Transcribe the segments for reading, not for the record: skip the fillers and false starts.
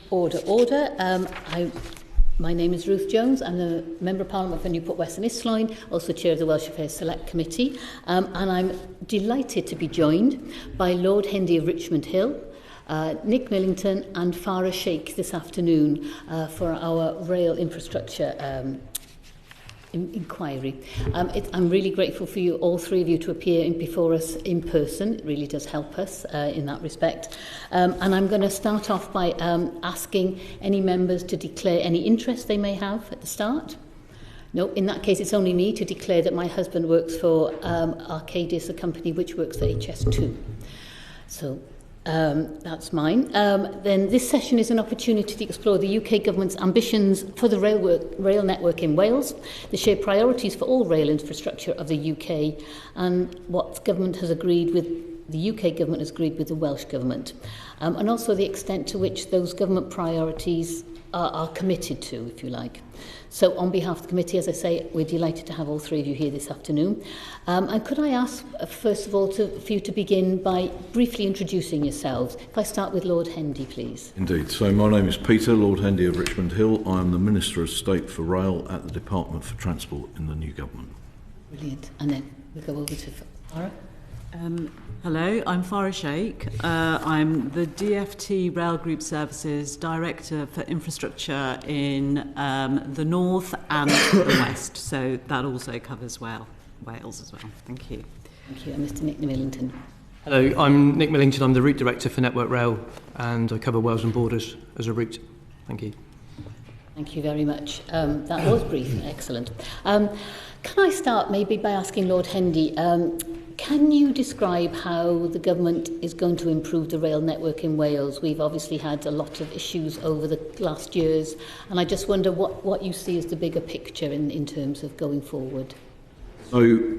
Order. My name is Ruth Jones. I'm the Member of Parliament for Newport West and Isloed, also Chair of the Welsh Affairs Select Committee, and I'm delighted to be joined by Lord Hendy of Richmond Hill, Nick Millington and Farah Sheikh this afternoon for our rail infrastructure inquiry. I'm really grateful for you, all three of you, to appear before us in person. It really does help us in that respect. And I'm going to start off by asking any members to declare any interest they may have at the start. No, in that case, it's only me to declare that my husband works for Arcadis, a company which works for HS2. So that's mine. Then this session is an opportunity to explore the UK Government's ambitions for the rail network in Wales, the shared priorities for all rail infrastructure of the UK, and what government has agreed with the UK Government has agreed with the Welsh Government, and also the extent to which those government priorities are committed to, if you like. So on behalf of the committee, as I say, we're delighted to have all three of you here this afternoon. And could I ask, first of all, for you to begin by briefly introducing yourselves? If I start with Lord Hendy, please. Indeed. So my name is Peter, Lord Hendy of Richmond Hill. I am the Minister of State for Rail at the Department for Transport in the new government. Brilliant. And then we'll go over to Farah. Hello, I'm Farah Sheikh. I'm the DFT Rail Group Services Director for Infrastructure in the North and the West, so that also covers Wales as well. Thank you. Thank you. And Mr Nick Millington. Hello, I'm Nick Millington. I'm the Route Director for Network Rail and I cover Wales and Borders as a route. Thank you. Thank you very much. That was brief and excellent. Can I start maybe by asking Lord Hendy, can you describe how the government is going to improve the rail network in Wales? We've obviously had a lot of issues over the last years, and I just wonder what you see as the bigger picture in terms of going forward. So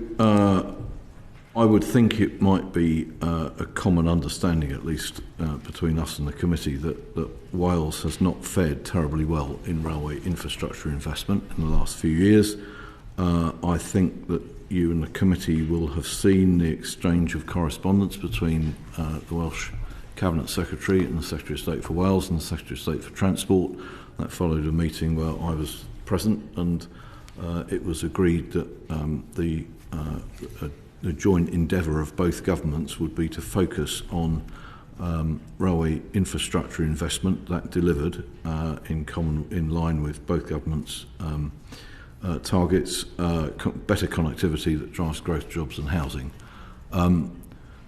I would think it might be a common understanding, at least between us and the committee, that Wales has not fared terribly well in railway infrastructure investment in the last few years. I think that you and the committee will have seen the exchange of correspondence between the Welsh Cabinet Secretary and the Secretary of State for Wales and the Secretary of State for Transport. That followed a meeting where I was present, and it was agreed that the joint endeavour of both governments would be to focus on railway infrastructure investment that delivered in line with both governments' targets, better connectivity that drives growth, jobs and housing.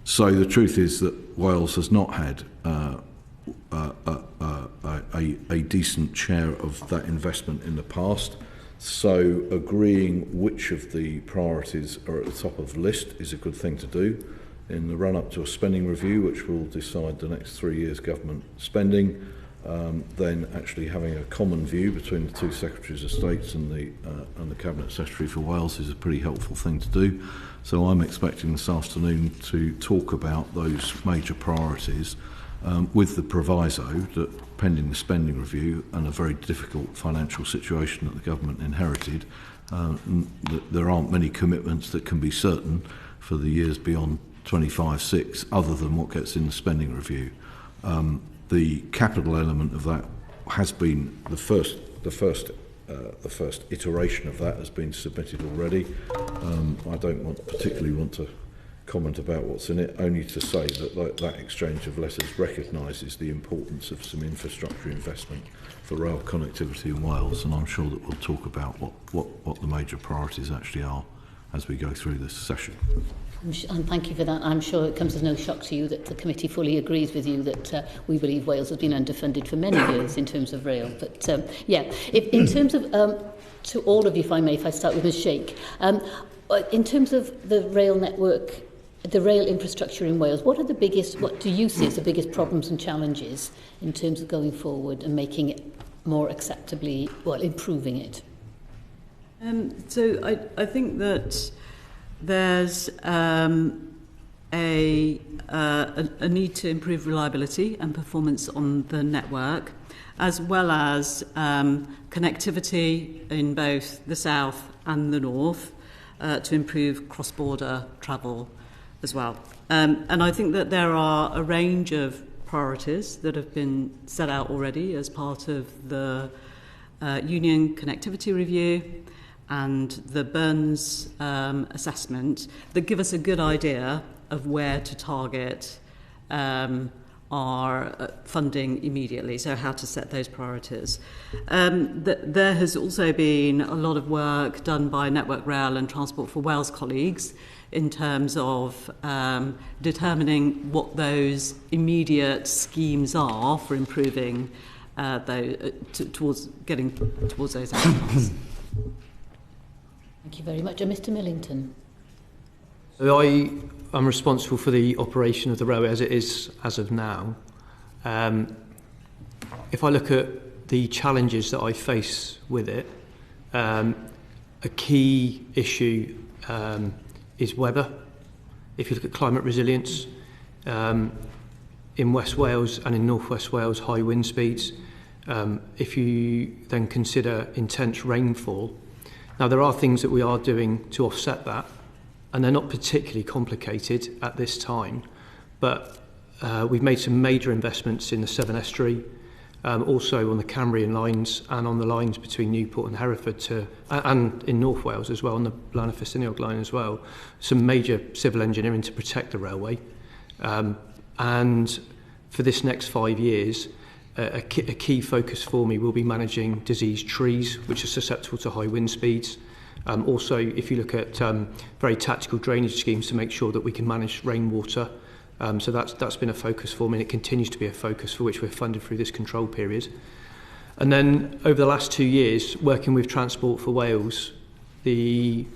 So the truth is that Wales has not had a decent share of that investment in the past. So agreeing which of the priorities are at the top of the list is a good thing to do. In the run-up to a spending review, which will decide the next 3 years' government spending, then actually having a common view between the two Secretaries of State and the Cabinet Secretary for Wales is a pretty helpful thing to do. So I'm expecting this afternoon to talk about those major priorities with the proviso that pending the spending review and a very difficult financial situation that the government inherited, there aren't many commitments that can be certain for the years beyond 25-6 other than what gets in the spending review. The capital element of that has been the first iteration of that has been submitted already. I don't particularly want to comment about what's in it, only to say that that exchange of letters recognises the importance of some infrastructure investment for rail connectivity in Wales, and I'm sure that we'll talk about what the major priorities actually are as we go through this session. And thank you for that. I'm sure it comes as no shock to you that the committee fully agrees with you that we believe Wales has been underfunded for many years in terms of rail. But in terms of, to all of you, if I start with Ms Sheikh, in terms of the rail network, the rail infrastructure in Wales, what do you see as the biggest problems and challenges in terms of going forward and making it more acceptably, improving it? So I think that there's a need to improve reliability and performance on the network, as well as connectivity in both the south and the north to improve cross-border travel as well. And I think that there are a range of priorities that have been set out already as part of the Union Connectivity Review and the Burns assessment that give us a good idea of where to target our funding immediately, so how to set those priorities. There has also been a lot of work done by Network Rail and Transport for Wales colleagues in terms of determining what those immediate schemes are for improving towards getting towards those outcomes. Thank you very much. Mr. Millington. So I'm responsible for the operation of the railway as it is as of now. If I look at the challenges that I face with it, a key issue is weather. If you look at climate resilience, in West Wales and in North West Wales, high wind speeds. If you then consider intense rainfall, now there are things that we are doing to offset that, and they're not particularly complicated at this time, but we've made some major investments in the Severn Estuary, also on the Cambrian lines and on the lines between Newport and Hereford and in North Wales as well, on the Blaenau-Festiniog line as well. Some major civil engineering to protect the railway. And for this next 5 years, a key focus for me will be managing diseased trees, which are susceptible to high wind speeds. Also, if you look at very tactical drainage schemes to make sure that we can manage rainwater. So that's been a focus for me, and it continues to be a focus for which we're funded through this control period. And then over the last 2 years, working with Transport for Wales, when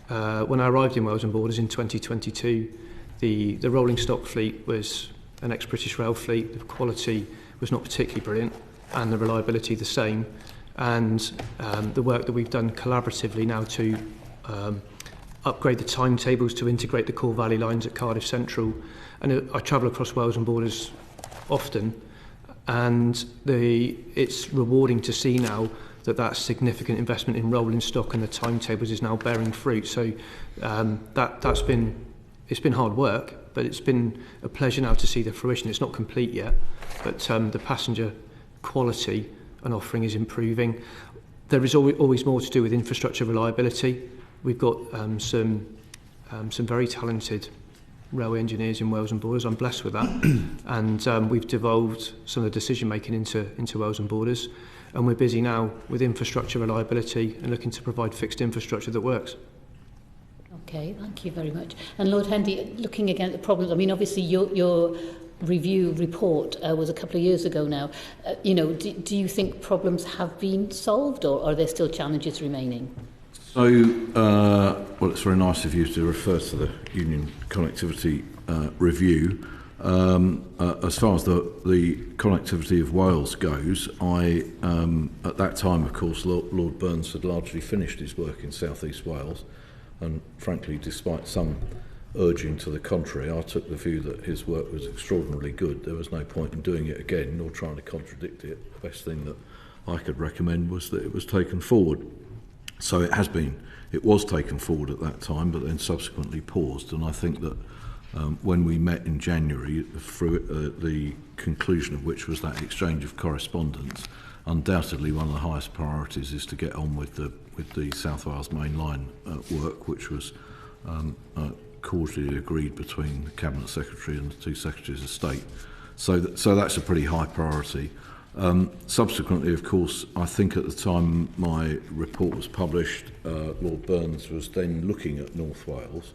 I arrived in Wales and Borders in 2022, the rolling stock fleet was an ex-British Rail fleet. The quality was not particularly brilliant, and the reliability the same. And the work that we've done collaboratively now to upgrade the timetables to integrate the core valley lines at Cardiff Central. And I travel across Wales and Borders often, and it's rewarding to see now that significant investment in rolling stock and the timetables is now bearing fruit. So it's been hard work, but it's been a pleasure now to see the fruition. It's not complete yet, but the passenger quality and offering is improving. There is always more to do with infrastructure reliability. We've got some very talented railway engineers in Wales and Borders. I'm blessed with that. And we've devolved some of the decision making into Wales and Borders. And we're busy now with infrastructure reliability and looking to provide fixed infrastructure that works. Okay, thank you very much. And Lord Hendy, looking again at the problems, I mean, obviously your review report was a couple of years ago now. Do you think problems have been solved, or are there still challenges remaining? So, well, it's very nice of you to refer to the Union Connectivity Review. As far as the connectivity of Wales goes, at that time, of course, Lord Burns had largely finished his work in South East Wales, and frankly, despite some urging to the contrary, I took the view that his work was extraordinarily good. There was no point in doing it again, nor trying to contradict it. The best thing that I could recommend was that it was taken forward. So it was taken forward at that time, but then subsequently paused. And I think that when we met in January, through the conclusion of which was that exchange of correspondence, undoubtedly one of the highest priorities is to get on with the South Wales Main Line work, which was cordially agreed between the Cabinet Secretary and the two Secretaries of State. So that's a pretty high priority. Subsequently, of course, I think at the time my report was published, Lord Burns was then looking at North Wales,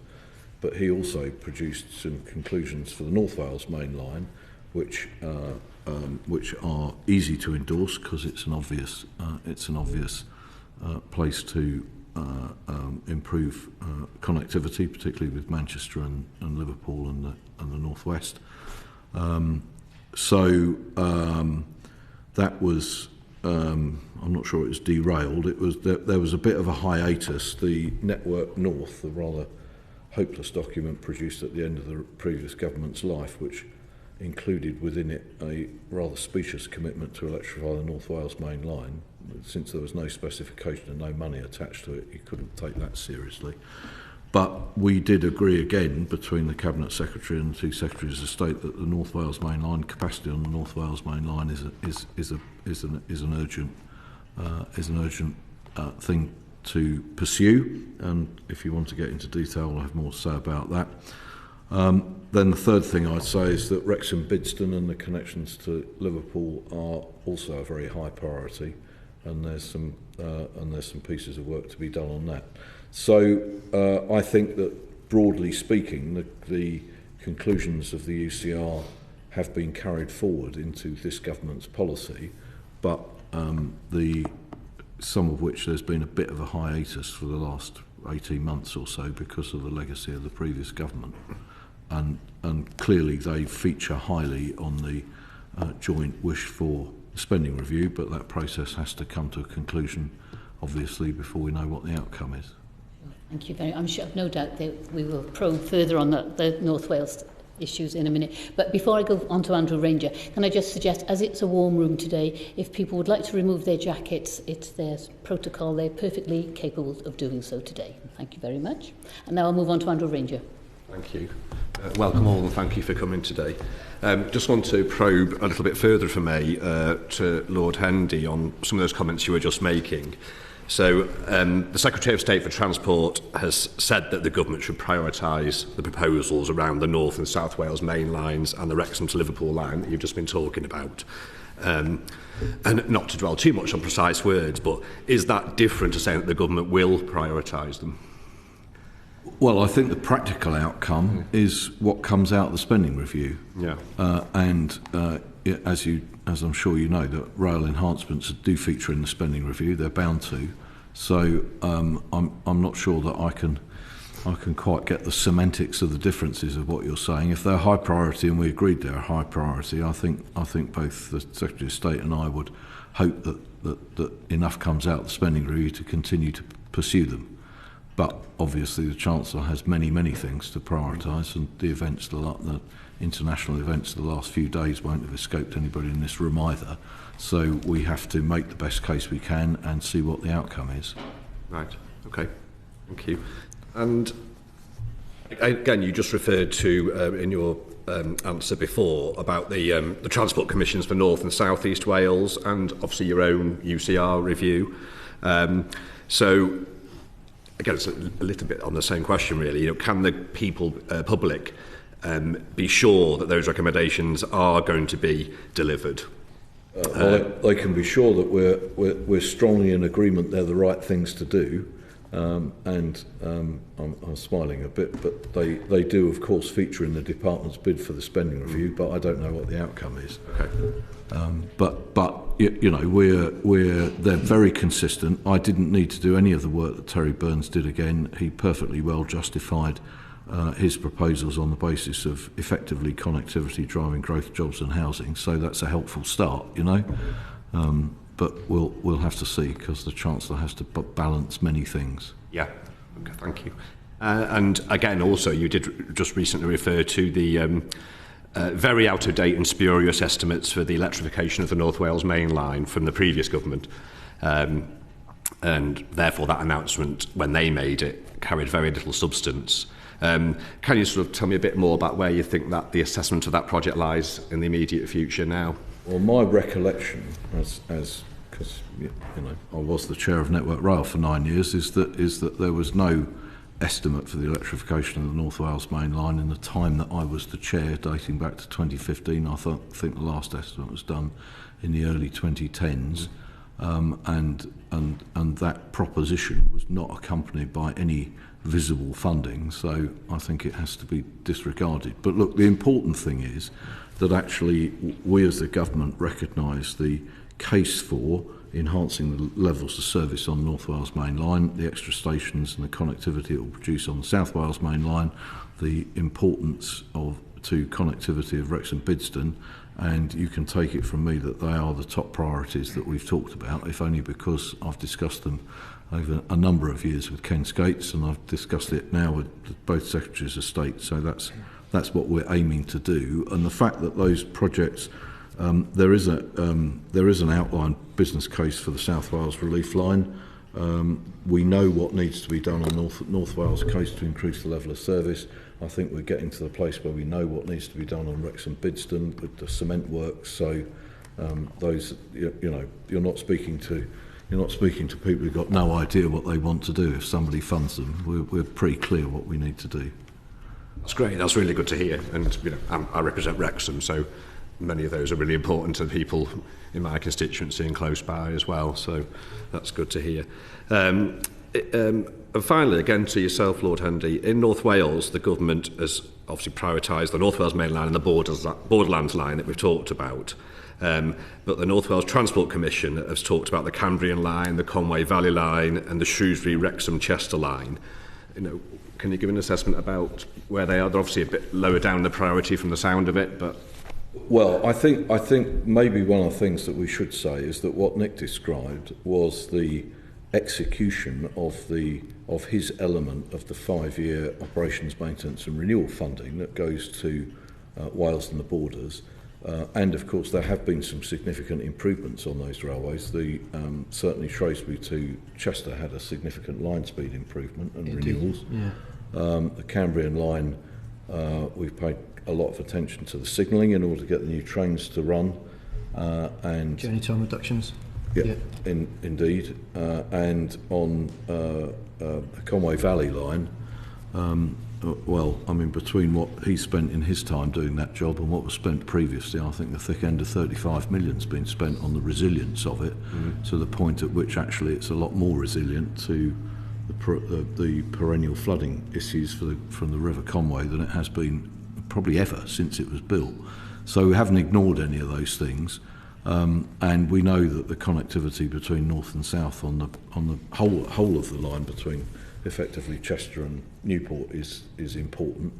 but he also produced some conclusions for the North Wales Main Line, which are easy to endorse because it's an obvious place to improve connectivity, particularly with Manchester and Liverpool and the North West. That was, I'm not sure it was derailed. There was a bit of a hiatus. The Network North, the rather hopeless document produced at the end of the previous government's life, which included within it a rather specious commitment to electrify the North Wales Main Line. Since there was no specification and no money attached to it, you couldn't take that seriously. But we did agree again between the Cabinet Secretary and the two Secretaries of State that the North Wales Main Line capacity on the North Wales Main Line is an urgent thing to pursue. And if you want to get into detail, I'll have more to say about that. Then the third thing I'd say is that Wrexham Bidston and the connections to Liverpool are also a very high priority, and there's some pieces of work to be done on that. So I think that broadly speaking, the conclusions of the UCR have been carried forward into this government's policy, but some of which there's been a bit of a hiatus for the last 18 months or so because of the legacy of the previous government. And clearly they feature highly on the joint wish for spending review, but that process has to come to a conclusion, obviously, before we know what the outcome is. Thank you very much. I'm sure, no doubt that we will probe further on the North Wales issues in a minute. But before I go on to Andrew Ranger, can I just suggest, as it's a warm room today, if people would like to remove their jackets, it's their protocol. They're perfectly capable of doing so today. Thank you very much. And now I'll move on to Andrew Ranger. Thank you. Welcome all, and thank you for coming today. Just want to probe a little bit further, if I may, to Lord Hendy on some of those comments you were just making. So the Secretary of State for Transport has said that the government should prioritise the proposals around the North and South Wales main lines and the Wrexham to Liverpool line that you've just been talking about. And not to dwell too much on precise words, but is that different to saying that the government will prioritise them? Well, I think the practical outcome is what comes out of the spending review. Yeah. As I'm sure you know, that rail enhancements do feature in the spending review. They're bound to. So I'm not sure that I can quite get the semantics of the differences of what you're saying. If they're high priority, and we agreed they're a high priority, I think both the Secretary of State and I would hope that enough comes out of the spending review to continue to pursue them. But obviously the Chancellor has many things to prioritise, and the international events of the last few days won't have escaped anybody in this room either. So we have to make the best case we can and see what the outcome is. Right. Okay. Thank you. And again, you just referred to in your answer before about the transport commissions for North and South East Wales, and obviously your own UCR review. So again, it's a little bit on the same question, really. You know, can the public be sure that those recommendations are going to be delivered? They can be sure that we're strongly in agreement they're the right things to do, and I'm smiling a bit, but they do of course feature in the department's bid for the spending review, but I don't know what the outcome is. Okay. But you know, they're very consistent. I didn't need to do any of the work that Terry Burns did again. He perfectly well justified his proposals on the basis of effectively connectivity driving growth, jobs and housing. So that's a helpful start, you know. But we'll have to see, because the Chancellor has to balance many things. Yeah. Okay, thank you. And again, also, you did just recently refer to the very out-of-date and spurious estimates for the electrification of the North Wales main line from the previous government. And therefore that announcement, when they made it, carried very little substance. Can you sort of tell me a bit more about where you think that the assessment of that project lies in the immediate future now? Well, my recollection, because you know, I was the chair of Network Rail for 9 years, is that there was no estimate for the electrification of the North Wales main line in the time that I was the chair, dating back to 2015. I think the last estimate was done in the early 2010s, and that proposition was not accompanied by any visible funding, so I think it has to be disregarded. But look, the important thing is that actually we as the government recognise the case for enhancing the levels of service on the North Wales main line, the extra stations and the connectivity it will produce on the South Wales main line, the importance to connectivity of Wrexham Bidston, and you can take it from me that they are the top priorities that we've talked about, if only because I've discussed them over a number of years with Ken Skates, and I've discussed it now with both Secretaries of State. So that's what we're aiming to do. And the fact that those projects, there is an outline business case for the South Wales Relief Line. We know what needs to be done on North Wales coast to increase the level of service. I think we're getting to the place where we know what needs to be done on Wrexham Bidston with the cement works. So those, you know, you're not speaking to people who've got no idea what they want to do. If somebody funds them, we're pretty clear what we need to do. That's great. That's really good to hear. And you know, I represent Wrexham, so many of those are really important to the people in my constituency and close by as well. So that's good to hear. And finally, again to yourself, Lord Hendy, in North Wales, the government has obviously prioritised the North Wales main line and the Borderlands line that we've talked about. But the North Wales Transport Commission has talked about the Cambrian line, the Conway Valley line, and the Shrewsbury-Wrexham-Chester line. You know, can you give an assessment about where they are? They're obviously a bit lower down the priority from the sound of it, but... Well, I think maybe one of the things that we should say is that what Nick described was the execution of his element of the 5-year operations, maintenance and renewal funding that goes to Wales and the Borders. And of course there have been some significant improvements on those railways. Certainly Shrewsbury to Chester had a significant line speed improvement and renewals. Yeah. The Cambrian line, we've paid a lot of attention to the signalling in order to get the new trains to run. And Journey time reductions. Yeah. Indeed. And on the Conway Valley line, well, I mean, between what he spent in his time doing that job and what was spent previously, I think the thick end of 35 million's been spent on the resilience of it, to the point at which actually it's a lot more resilient to the perennial flooding issues from the River Conway than it has been probably ever since it was built. So we haven't ignored any of those things, and we know that the connectivity between north and south on the whole of the line between effectively Chester and Newport is important.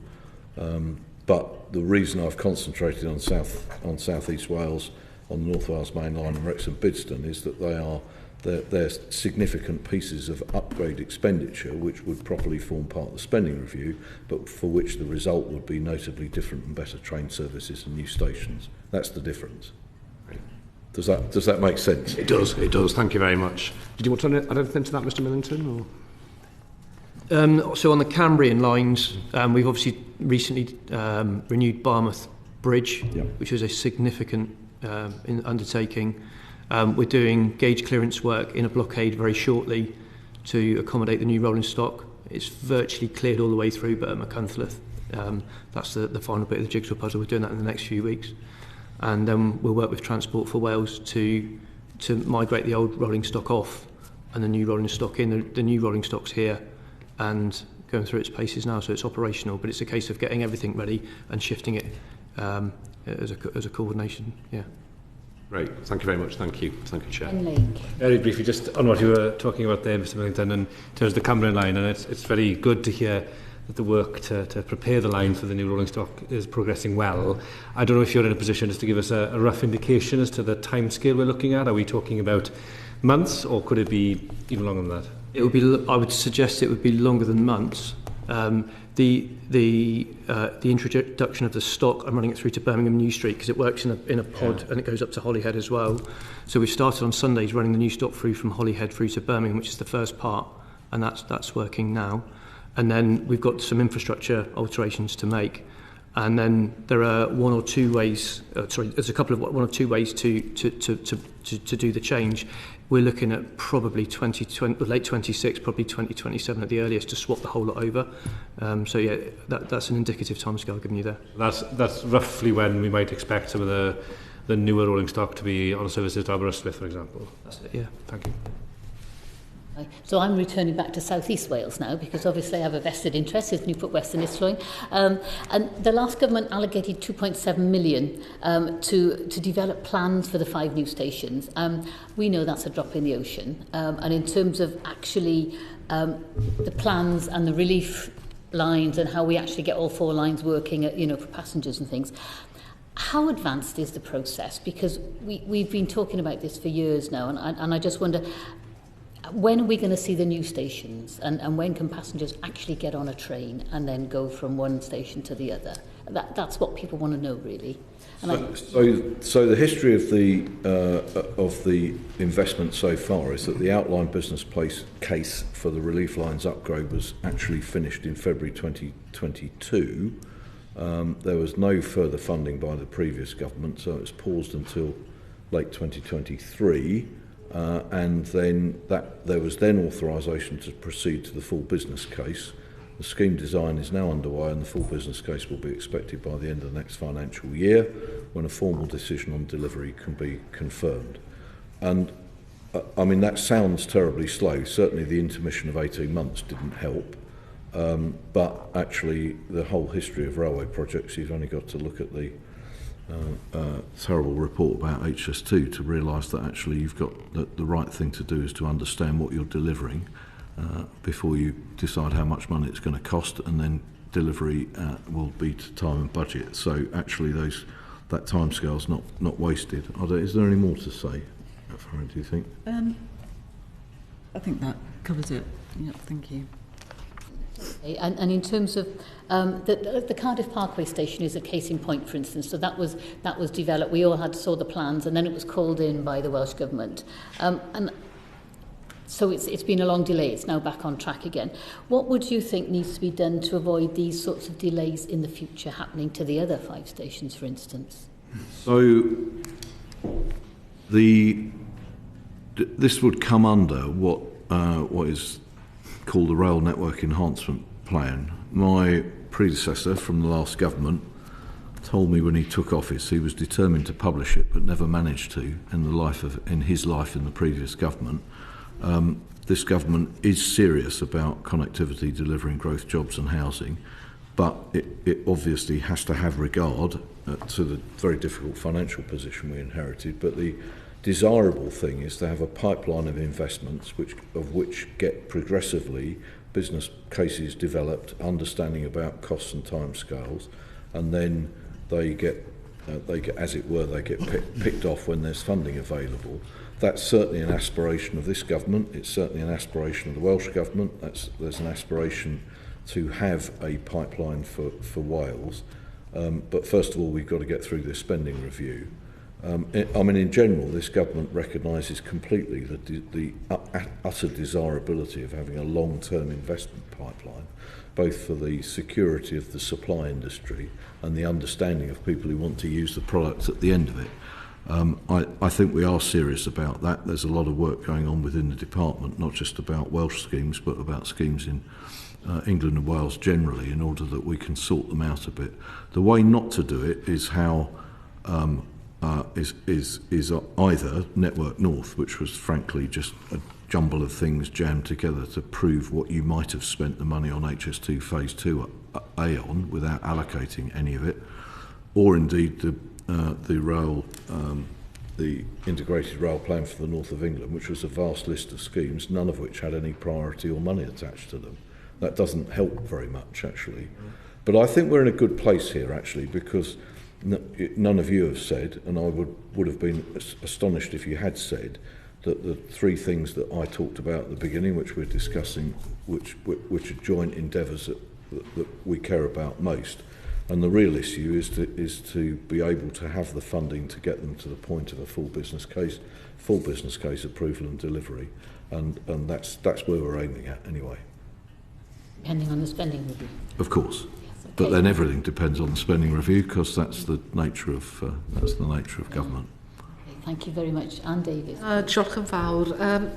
But the reason I've concentrated on South East Wales, on the North Wales main line and Wrexham Bidston is that they're significant pieces of upgrade expenditure which would properly form part of the spending review, but for which the result would be notably different and better train services and new stations. That's the difference. Does that make sense? It does. Thank you very much. Did you want to add anything to that, Mr. Millington? Or? So on the Cambrian lines, we've obviously recently renewed Barmouth Bridge, which was a significant undertaking. We're doing gauge clearance work in a blockade very shortly to accommodate the new rolling stock. It's virtually cleared all the way through, but at Machynlleth, that's the final bit of the jigsaw puzzle. We're doing that in the next few weeks. And then we'll work with Transport for Wales to migrate the old rolling stock off and the new rolling stock in. The new rolling stock's here and going through its paces now, so it's operational, but it's a case of getting everything ready and shifting it as a coordination. Yeah. Great. Thank you very much. Thank you, Chair. Very briefly, just on what you were talking about there, Mr. Millington, in terms of the Cambrian line, and it's very good to hear that the work to prepare the line for the new rolling stock is progressing well. I don't know if you're in a position just to give us a rough indication as to the timescale we're looking at. Are we talking about months, or could it be even longer than that? It would be. I would suggest it would be longer than months. The introduction of the stock, I'm running it through to Birmingham New Street because it works in a pod and it goes up to Holyhead as well. So we started on Sundays running the new stock through from Holyhead through to Birmingham, which is the first part, and that's working now. And then we've got some infrastructure alterations to make. And then there are one or two ways to do the change. We're looking at probably late 26, probably 2027 at the earliest to swap the whole lot over. So yeah, that's an indicative timescale given you there. That's roughly when we might expect some of the newer rolling stock to be on services to Aberystwyth, for example. That's it, yeah. Thank you. So I'm returning back to South East Wales now because obviously I have a vested interest as Newport Western is flowing. And the last government allocated 2.7 million to develop plans for the 5 new stations. We know that's a drop in the ocean. And in terms of actually the plans and the relief lines and how we actually get all 4 lines working, for passengers and things, how advanced is the process? Because we've been talking about this for years now, and I just wonder, when are we going to see the new stations, and when can passengers actually get on a train and then go from one station to the other? That's what people want to know, really. And So the history of the investment so far is that the outline business case for the relief lines upgrade was actually finished in February 2022. There was no further funding by the previous government, so it was paused until late 2023, and then there was then authorisation to proceed to the full business case. The scheme design is now underway, and the full business case will be expected by the end of the next financial year, when a formal decision on delivery can be confirmed. And I mean, that sounds terribly slow. Certainly the intermission of 18 months didn't help. But actually, the whole history of railway projects, you've only got to look at the terrible report about HS2 to realise that actually you've got the right thing to do is to understand what you're delivering before you decide how much money it's going to cost, and then delivery will be to time and budget. So actually, that timescale's not wasted. Is there any more to say, Farron, do you think? I think that covers it. Yeah, thank you. Okay. And in terms of the Cardiff Parkway station is a case in point, for instance. So that was developed. We all saw the plans, and then it was called in by the Welsh Government. And so it's been a long delay. It's now back on track again. What would you think needs to be done to avoid these sorts of delays in the future happening to the other 5 stations, for instance? So this would come under what is called the Rail Network Enhancement Plan. My predecessor from the last government told me when he took office he was determined to publish it, but never managed to in his life in the previous government. This government is serious about connectivity, delivering growth, jobs and housing, but it obviously has to have regard to the very difficult financial position we inherited. But the desirable thing is to have a pipeline of investments which get progressively business cases developed, understanding about costs and timescales, and then they get picked off when there's funding available. That's certainly an aspiration of this government. It's certainly an aspiration of the Welsh Government. There's an aspiration to have a pipeline for Wales. But first of all, we've got to get through this spending review. In general, this government recognises completely the utter desirability of having a long-term investment pipeline, both for the security of the supply industry and the understanding of people who want to use the products at the end of it. I think we are serious about that. There's a lot of work going on within the department, not just about Welsh schemes, but about schemes in England and Wales generally, in order that we can sort them out a bit. The way not to do it is is either Network North, which was frankly just a jumble of things jammed together to prove what you might have spent the money on HS2 Phase 2A on without allocating any of it, or indeed the integrated rail plan for the north of England, which was a vast list of schemes, none of which had any priority or money attached to them. That doesn't help very much, actually. But I think we're in a good place here, actually, because none of you have said, and I would have been astonished if you had said, that the 3 things that I talked about at the beginning, which we're discussing, which are joint endeavours that we care about most. And the real issue is to be able to have the funding to get them to the point of a full business case approval and delivery, and that's where we're aiming at anyway. Depending on the spending review. Of course, yes, okay. But then everything depends on the spending review, because that's the nature of government. Okay, thank you very much, Anne Davies. Diolch yn fawr.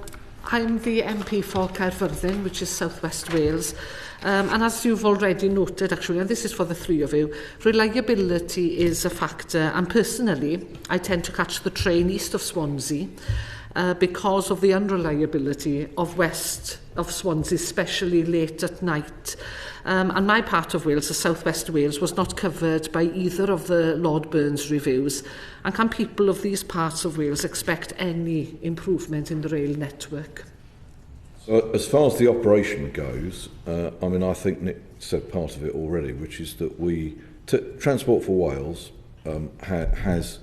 I'm the MP for Caerfyrddin, which is South West Wales. And as you've already noted, actually, and this is for the 3 of you, reliability is a factor. And personally, I tend to catch the train east of Swansea because of the unreliability of west of Swansea, especially late at night. And my part of Wales, the South West Wales, was not covered by either of the Lord Burns reviews. And can people of these parts of Wales expect any improvement in the rail network? So as far as the operation goes, I think Nick said part of it already, which is that Transport for Wales has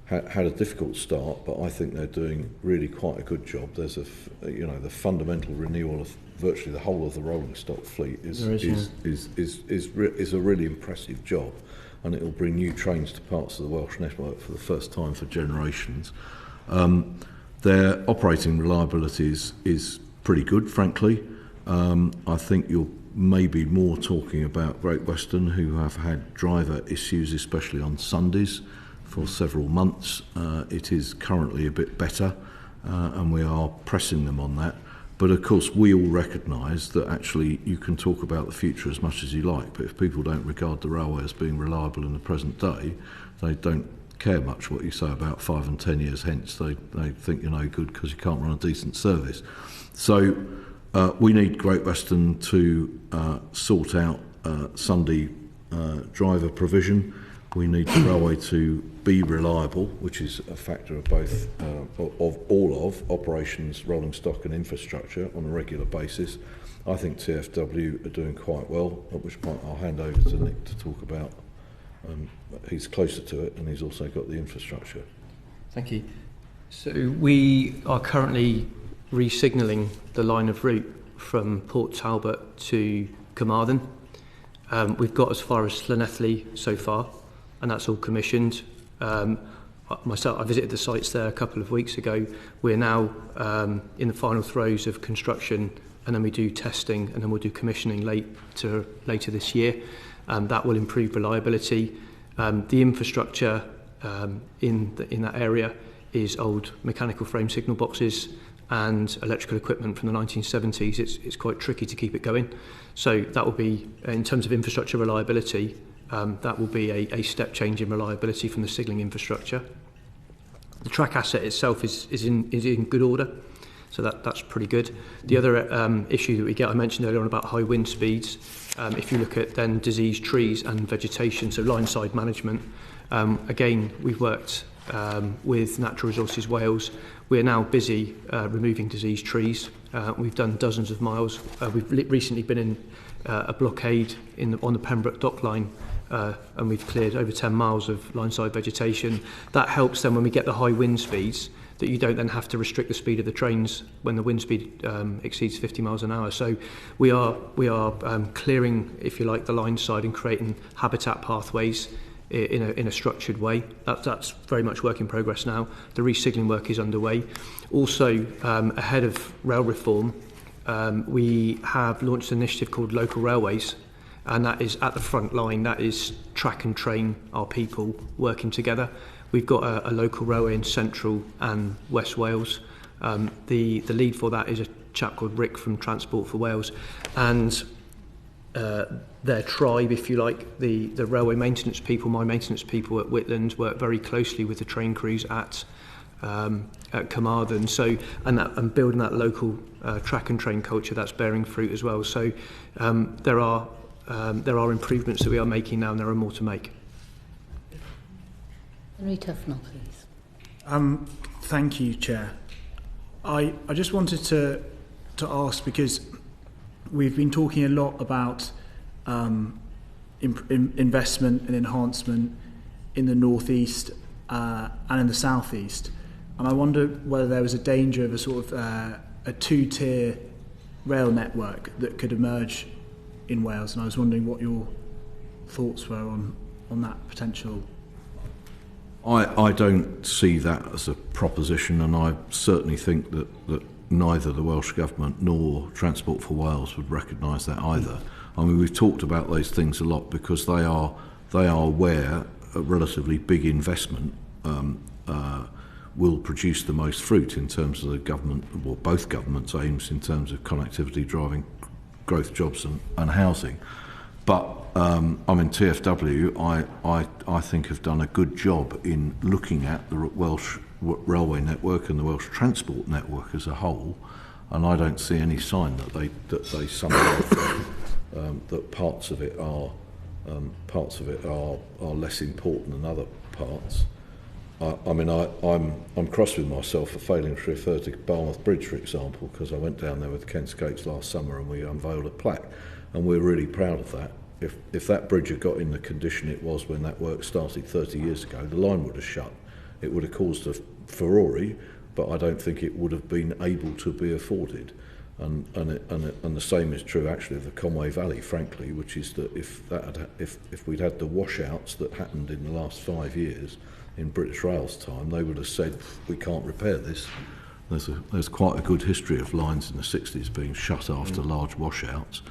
had a difficult start, but I think they're doing really quite a good job. There's the fundamental renewal of virtually the whole of the rolling stock fleet is a really impressive job. and it will bring new trains to parts of the Welsh network for the first time for generations. Their operating reliability is pretty good, frankly. I think you're maybe more talking about Great Western, who have had driver issues, especially on Sundays, for several months. It is currently a bit better, and we are pressing them on that. But of course, we all recognise that actually you can talk about the future as much as you like, but if people don't regard the railway as being reliable in the present day, they don't care much what you say about 5 and 10 years hence. They think you're no good because you can't run a decent service. So we need Great Western to sort out Sunday driver provision. We need the railway to be reliable, which is a factor of both of all of operations, rolling stock and infrastructure on a regular basis. I think TfW are doing quite well, at which point I'll hand over to Nick to talk about. He's closer to it and he's also got the infrastructure. Thank you. So we are currently re-signalling the line of route from Port Talbot to Carmarthen. We've got as far as Llanelli so far, and that's all commissioned. Myself, I visited the sites there a couple of weeks ago. We're now in the final throes of construction, and then we do testing, and then we'll do commissioning later this year. That will improve reliability. The infrastructure in that area is old mechanical frame signal boxes and electrical equipment from the 1970s. It's quite tricky to keep it going. So that will be, in terms of infrastructure reliability, that will be a step change in reliability from the signalling infrastructure. The track asset itself is in good order, so that's pretty good. The other issue that we get, I mentioned earlier on about high wind speeds. If you look at then diseased trees and vegetation, so line side management, again, we've worked with Natural Resources Wales. We're now busy removing diseased trees. We've done dozens of miles. We've recently been in a blockade on the Pembroke dock line, and we've cleared over 10 miles of line-side vegetation. That helps then when we get the high wind speeds, that you don't then have to restrict the speed of the trains when the wind speed exceeds 50 miles an hour. So we are clearing, if you like, the line side and creating habitat pathways in a structured way. That's very much work in progress now. The re-signalling work is underway. Also, ahead of rail reform, we have launched an initiative called Local Railways, and that is at the front line. That is track and train our people working together. We've got a local railway in Central and West Wales. The lead for that is a chap called Rick from Transport for Wales, and their tribe, if you like, the railway maintenance people, my maintenance people at Whitland, work very closely with the train crews at Carmarthen. So and building that local track and train culture, that's bearing fruit as well. So there are improvements that we are making now, and there are more to make. Henry Tufnell, please. Thank you, Chair. I just wanted to ask, because we've been talking a lot about investment and enhancement in the northeast and in the southeast, and I wonder whether there was a danger of a sort of a two-tier rail network that could emerge in Wales, and I was wondering what your thoughts were on that potential. I don't see that as a proposition, and I certainly think that neither the Welsh Government nor Transport for Wales would recognise that either. I mean, we've talked about those things a lot because they are where a relatively big investment will produce the most fruit in terms of the government, or both governments' aims in terms of connectivity driving growth, jobs and housing. But I mean, TfW, I think have done a good job in looking at the Welsh railway network and the Welsh transport network as a whole, and I don't see any sign that they somehow think that parts of it are less important than other parts. I mean, I'm cross with myself for failing to refer to Barmouth Bridge, for example, because I went down there with Kent Skates last summer and we unveiled a plaque, and we're really proud of that. If that bridge had got in the condition it was when that work started 30 years ago, the line would have shut. It would have caused a furore, but I don't think it would have been able to be afforded. And the same is true actually of the Conway Valley, frankly, which is that if we'd had the washouts that happened in the last 5 years in British Rail's time, they would have said we can't repair this. There's quite a good history of lines in the 60s being shut after large washouts,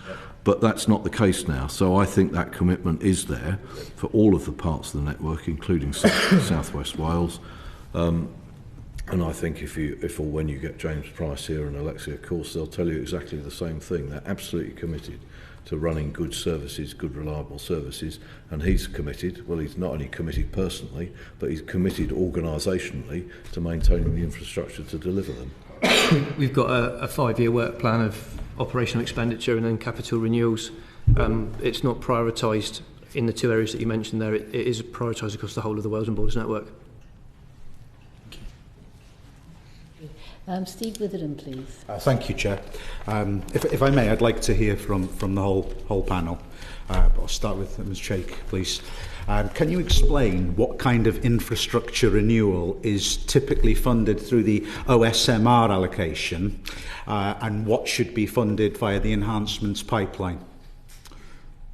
but that's not the case now. So I think that commitment is there for all of the parts of the network, including South West Wales. And I think if or when you get James Price here and Alexia Course, they'll tell you exactly the same thing. They're absolutely committed to running good services, good reliable services, and he's committed, well, he's not only committed personally, but he's committed organisationally to maintaining the infrastructure to deliver them. We've got a 5-year work plan of operational expenditure and then capital renewals. It's not prioritised in the 2 areas that you mentioned there. It is prioritised across the whole of the Wales and Borders network. Steve Witherden, please. Thank you, Chair. If I may, I'd like to hear from the whole panel. But I'll start with Ms. Sheikh, please. Can you explain what kind of infrastructure renewal is typically funded through the OSMR allocation and what should be funded via the enhancements pipeline?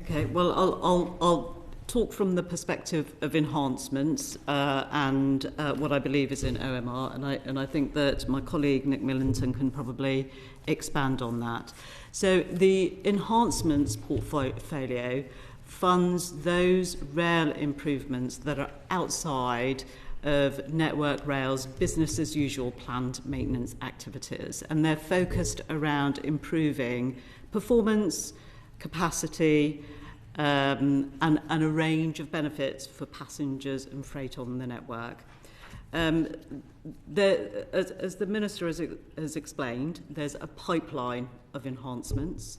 Okay, well, I'll talk from the perspective of enhancements and what I believe is in OMR, and I think that my colleague Nick Millington can probably expand on that. So the enhancements portfolio funds those rail improvements that are outside of Network Rail's business as usual planned maintenance activities, and they're focused around improving performance, capacity, and a range of benefits for passengers and freight on the network. As the Minister has explained, there's a pipeline of enhancements,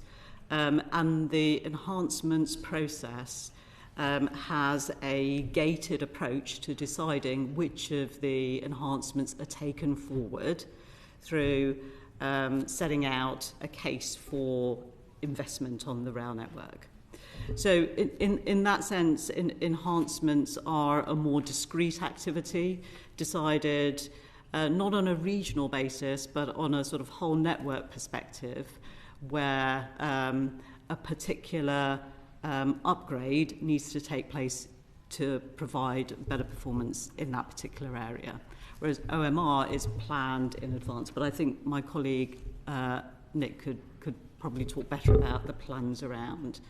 and the enhancements process has a gated approach to deciding which of the enhancements are taken forward through setting out a case for investment on the rail network. So in that sense, enhancements are a more discrete activity, decided not on a regional basis, but on a sort of whole network perspective, where a particular upgrade needs to take place to provide better performance in that particular area. Whereas OMR is planned in advance. But I think my colleague Nick could probably talk better about the plans around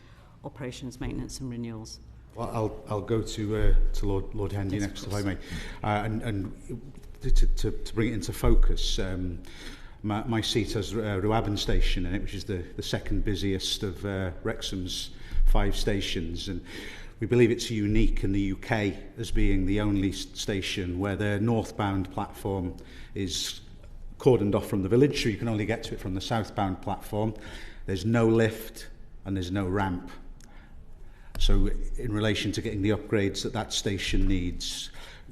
operations, maintenance and renewals. Well, I'll go to Lord Hendy next, if I may. And to bring it into focus, my seat has Rwabon Station in it, which is the second busiest of Wrexham's 5 stations. And we believe it's unique in the UK as being the only station where the northbound platform is cordoned off from the village, so you can only get to it from the southbound platform. There's no lift and there's no ramp. So in relation to getting the upgrades that station needs,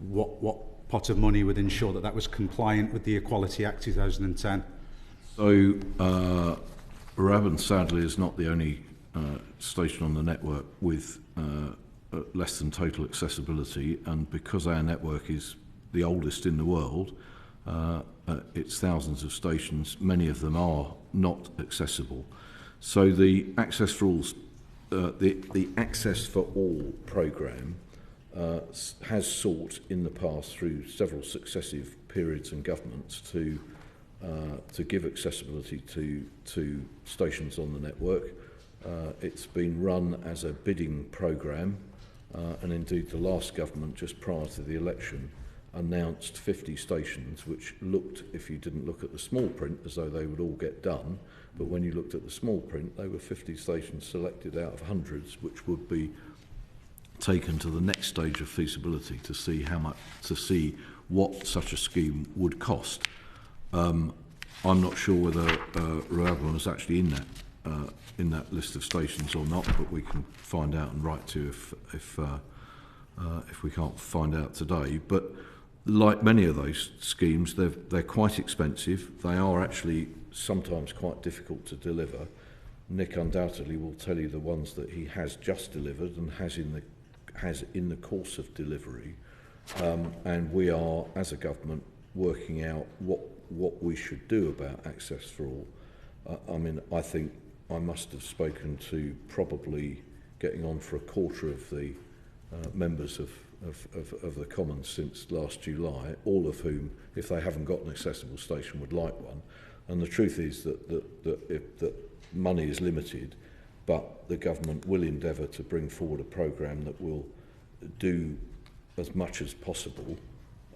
what pot of money would ensure that was compliant with the Equality Act 2010? So Rwabon, sadly, is not the only station on the network with less than total accessibility, and because our network is the oldest in the world, it's thousands of stations, many of them are not accessible. So the Access for All the Access for All programme has sought in the past through several successive periods and governments to give accessibility to stations on the network. It's been run as a bidding programme, and indeed the last government, just prior to the election, announced 50 stations, which looked, if you didn't look at the small print, as though they would all get done. But when you looked at the small print, they were 50 stations selected out of hundreds, which would be taken to the next stage of feasibility to see what such a scheme would cost. I'm not sure whether Rwabon is actually in that list of stations or not, but we can find out and write to you if we can't find out today. But like many of those schemes, they're quite expensive. They are actually sometimes quite difficult to deliver. Nick undoubtedly will tell you the ones that he has just delivered and has in the course of delivery, and we are, as a government, working out what we should do about Access for All. I mean, I think I must have spoken to probably getting on for a quarter of the members of the Commons since last July, all of whom, if they haven't got an accessible station, would like one. And the truth is that money is limited, but the government will endeavour to bring forward a programme that will do as much as possible,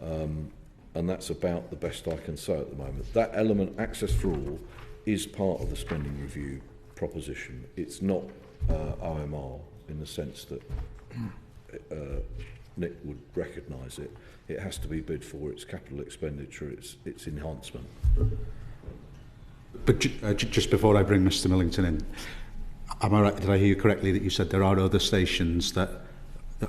and that's about the best I can say at the moment. That element, access for all, is part of the spending review proposition. It's not OMR in the sense that Nick would recognise it. It has to be bid for, it's capital expenditure, it's enhancement. But just before I bring Mr Millington in, am I right, did I hear you correctly that you said there are other stations that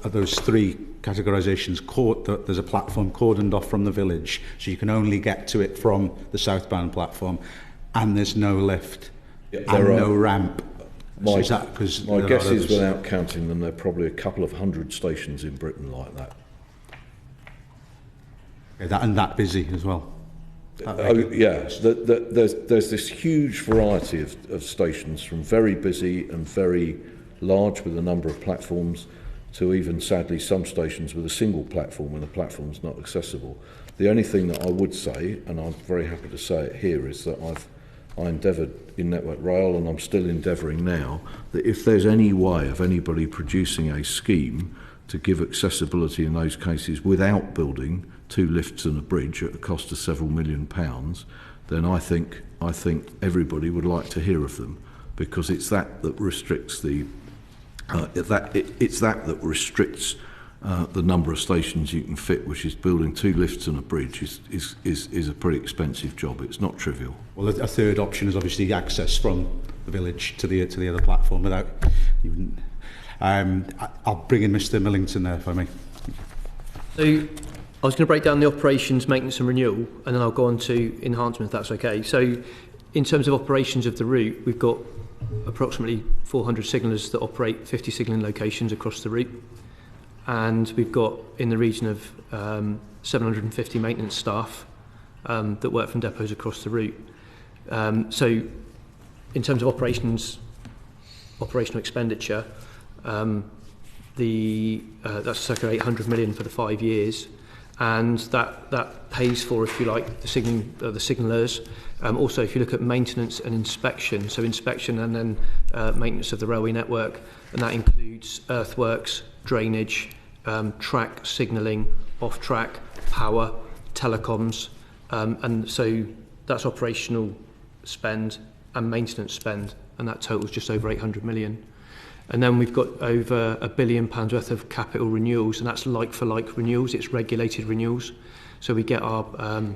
are those three categorisations, that there's a platform cordoned off from the village, so you can only get to it from the southbound platform, and there's no lift and no ramp? My so is that, my guess is, without counting them, there are probably a couple of hundred stations in Britain like that. And that busy as well? Yes, there's this huge variety of stations, from very busy and very large with a number of platforms to even, sadly, some stations with a single platform and the platform's not accessible. The only thing that I would say, and I'm very happy to say it here, is that I endeavoured in Network Rail, and I'm still endeavouring now, that if there's any way of anybody producing a scheme to give accessibility in those cases without building 2 lifts and a bridge at a cost of several £1 million, then I think everybody would like to hear of them, because it's that restricts the the number of stations you can fit, which is building 2 lifts and a bridge is a pretty expensive job. It's not trivial. Well, a third option is obviously access from the village to the other platform without even. I'll bring in Mr Millington there, if I may. So I was going to break down the operations, maintenance and renewal, and then I'll go on to enhancement, if that's okay. So in terms of operations of the route, we've got approximately 400 signallers that operate 50 signalling locations across the route. And we've got in the region of 750 maintenance staff that work from depots across the route. So in terms of operational expenditure, that's circa 800 million for the 5 years, and that pays for, if you like, the signallers. Also, if you look at maintenance and inspection, so inspection and then maintenance of the railway network, and that includes earthworks, drainage, track signalling, off-track, power, telecoms, and so that's operational spend and maintenance spend, and that totals just over 800 million. And then we've got over £1 billion worth of capital renewals, and that's like-for-like renewals. It's regulated renewals. So we get our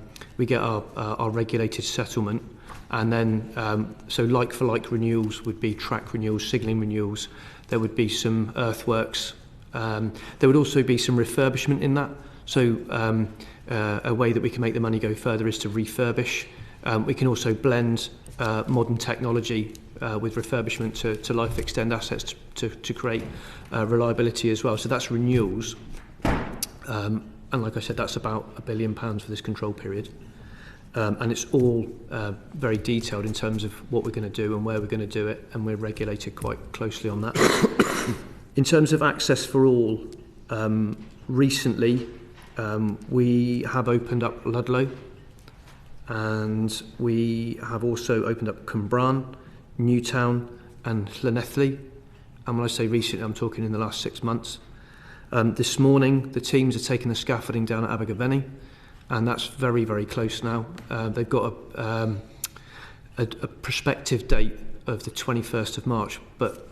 regulated settlement, and then so like-for-like renewals would be track renewals, signalling renewals. There would be some earthworks. There would also be some refurbishment in that. So a way that we can make the money go further is to refurbish. We can also blend modern technology with refurbishment to life extend assets to create reliability as well. So that's renewals. And like I said, that's about £1 billion for this control period. And it's all very detailed in terms of what we're going to do and where we're going to do it, and we're regulated quite closely on that. In terms of access for all, recently we have opened up Ludlow, and we have also opened up Cwmbran, Newtown and Llanelli. And when I say recently, I'm talking in the last 6 months. This morning, the teams are taking the scaffolding down at Abergavenny, and that's very, very close now. They've got a prospective date of the 21st of March, but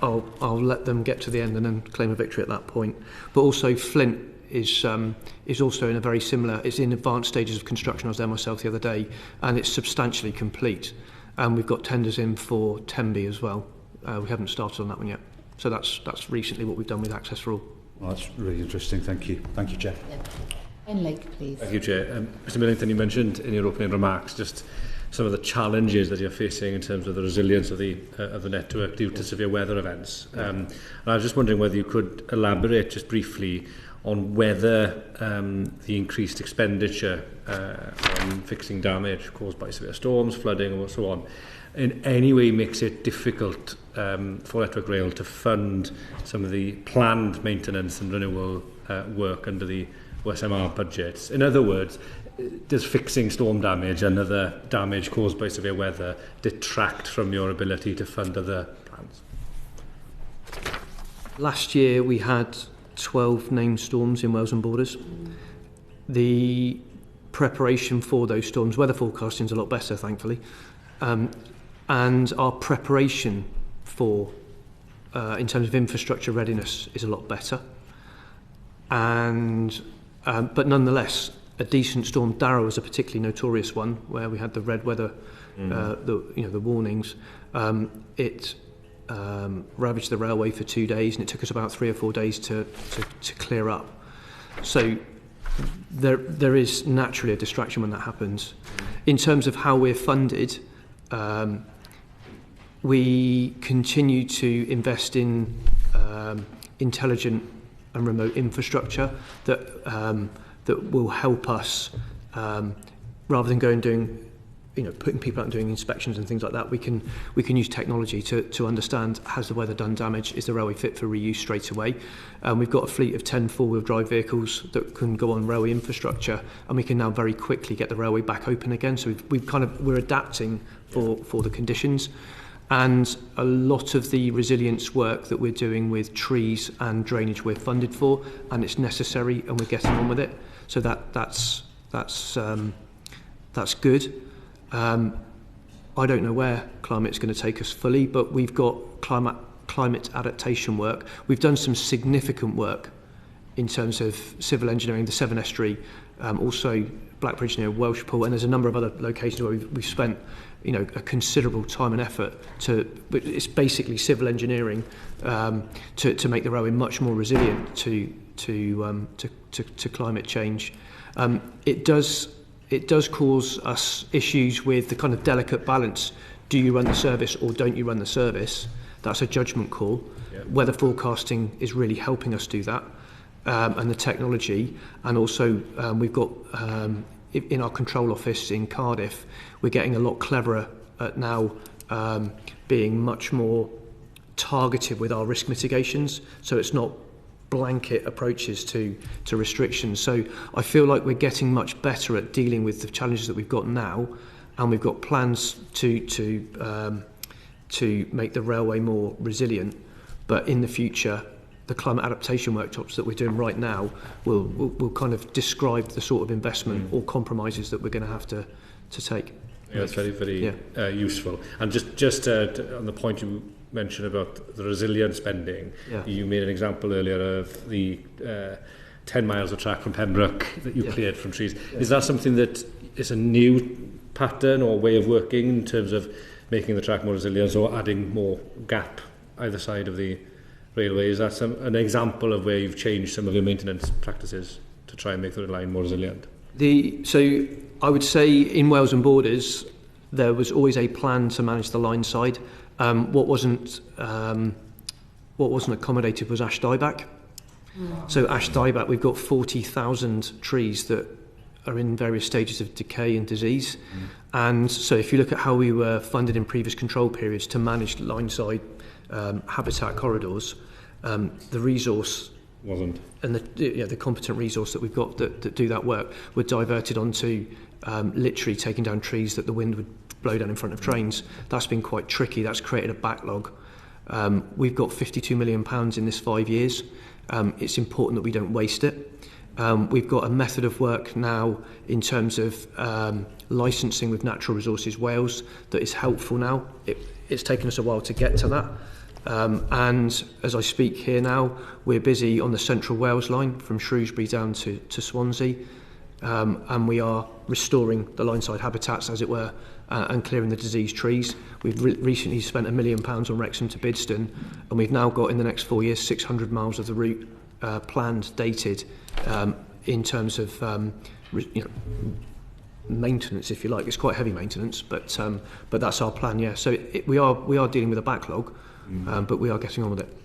I'll let them get to the end and then claim a victory at that point. But also Flint is also in a very similar, it's in advanced stages of construction. I was there myself the other day, and it's substantially complete. And we've got tenders in for Tenby as well. We haven't started on that one yet. So that's recently what we've done with Access for All. Well, that's really interesting. Thank you. Thank you, Chair. And Lake, please. Thank you, Chair. Mr Millington, you mentioned in your opening remarks just some of the challenges that you're facing in terms of the resilience of the network due to severe weather events. And I was just wondering whether you could elaborate just briefly on whether the increased expenditure on fixing damage caused by severe storms, flooding or so on, in any way makes it difficult for Network Rail to fund some of the planned maintenance and renewal work under the OSMR budgets. In other words, does fixing storm damage and other damage caused by severe weather detract from your ability to fund other plans? Last year we had 12 named storms in Wales and Borders. The preparation for those storms, weather forecasting is a lot better, thankfully, and our preparation for, in terms of infrastructure readiness, is a lot better. And but nonetheless, a decent storm. Darrow was a particularly notorious one where we had the red weather, the warnings. It ravaged the railway for 2 days, and it took us about 3 or 4 days to clear up. So there is naturally a distraction when that happens. In terms of how we're funded, we continue to invest in intelligent and remote infrastructure that will help us, rather than going doing, putting people out and doing inspections and things like that. We can use technology to understand, has the weather done damage, is the railway fit for reuse straight away. We've got a fleet of 10 four-wheel drive vehicles that can go on railway infrastructure, and we can now very quickly get the railway back open again. So we're adapting for the conditions. And a lot of the resilience work that we're doing with trees and drainage we're funded for, and it's necessary, and we're getting on with it. So that's good. I don't know where climate's going to take us fully, but we've got climate adaptation work. We've done some significant work in terms of civil engineering, the Severn Estuary, also Blackbridge near Welsh Pool, and there's a number of other locations where we've spent a considerable time and effort but it's basically civil engineering to make the railway much more resilient to climate change. It does cause us issues with the kind of delicate balance. Do you run the service or don't you run the service? That's a judgment call. Yeah. Weather forecasting is really helping us do that, and the technology. And also we've got, in our control office in Cardiff, we're getting a lot cleverer at now being much more targeted with our risk mitigations. So it's not blanket approaches to restrictions. So I feel like we're getting much better at dealing with the challenges that we've got now, and we've got plans to make the railway more resilient. But in the future, the climate adaptation workshops that we're doing right now will kind of describe the sort of investment or compromises that we're going to have to take. Yeah, that's very, very useful. And just on the point you mentioned about the resilient spending, you made an example earlier of the 10 miles of track from Pembroke that you cleared from trees. Yeah. Is that something that is a new pattern or way of working in terms of making the track more resilient or adding more gap either side of the railway? Is that an example of where you've changed some of your maintenance practices to try and make the line more resilient? So I would say in Wales and Borders there was always a plan to manage the line side. What wasn't accommodated was ash dieback. So ash dieback, we've got 40,000 trees that are in various stages of decay and disease. And so if you look at how we were funded in previous control periods to manage line side habitat corridors, the resource wasn't, and the competent resource that we've got that do that work were diverted onto literally taking down trees that the wind would blow down in front of trains. That's been quite tricky. That's created a backlog. We've got £52 million in this 5 years. It's important that we don't waste it. We've got a method of work now in terms of licensing with Natural Resources Wales that is helpful now. It's taken us a while to get to that. And as I speak here now, we're busy on the Central Wales line from Shrewsbury down to Swansea. And we are restoring the line-side habitats, as it were, and clearing the diseased trees. We've recently spent £1 million on Wrexham to Bidston, and we've now got, in the next 4 years, 600 miles of the route planned, dated, in terms of maintenance, if you like. It's quite heavy maintenance, but that's our plan, yeah. So we are dealing with a backlog, but we are getting on with it.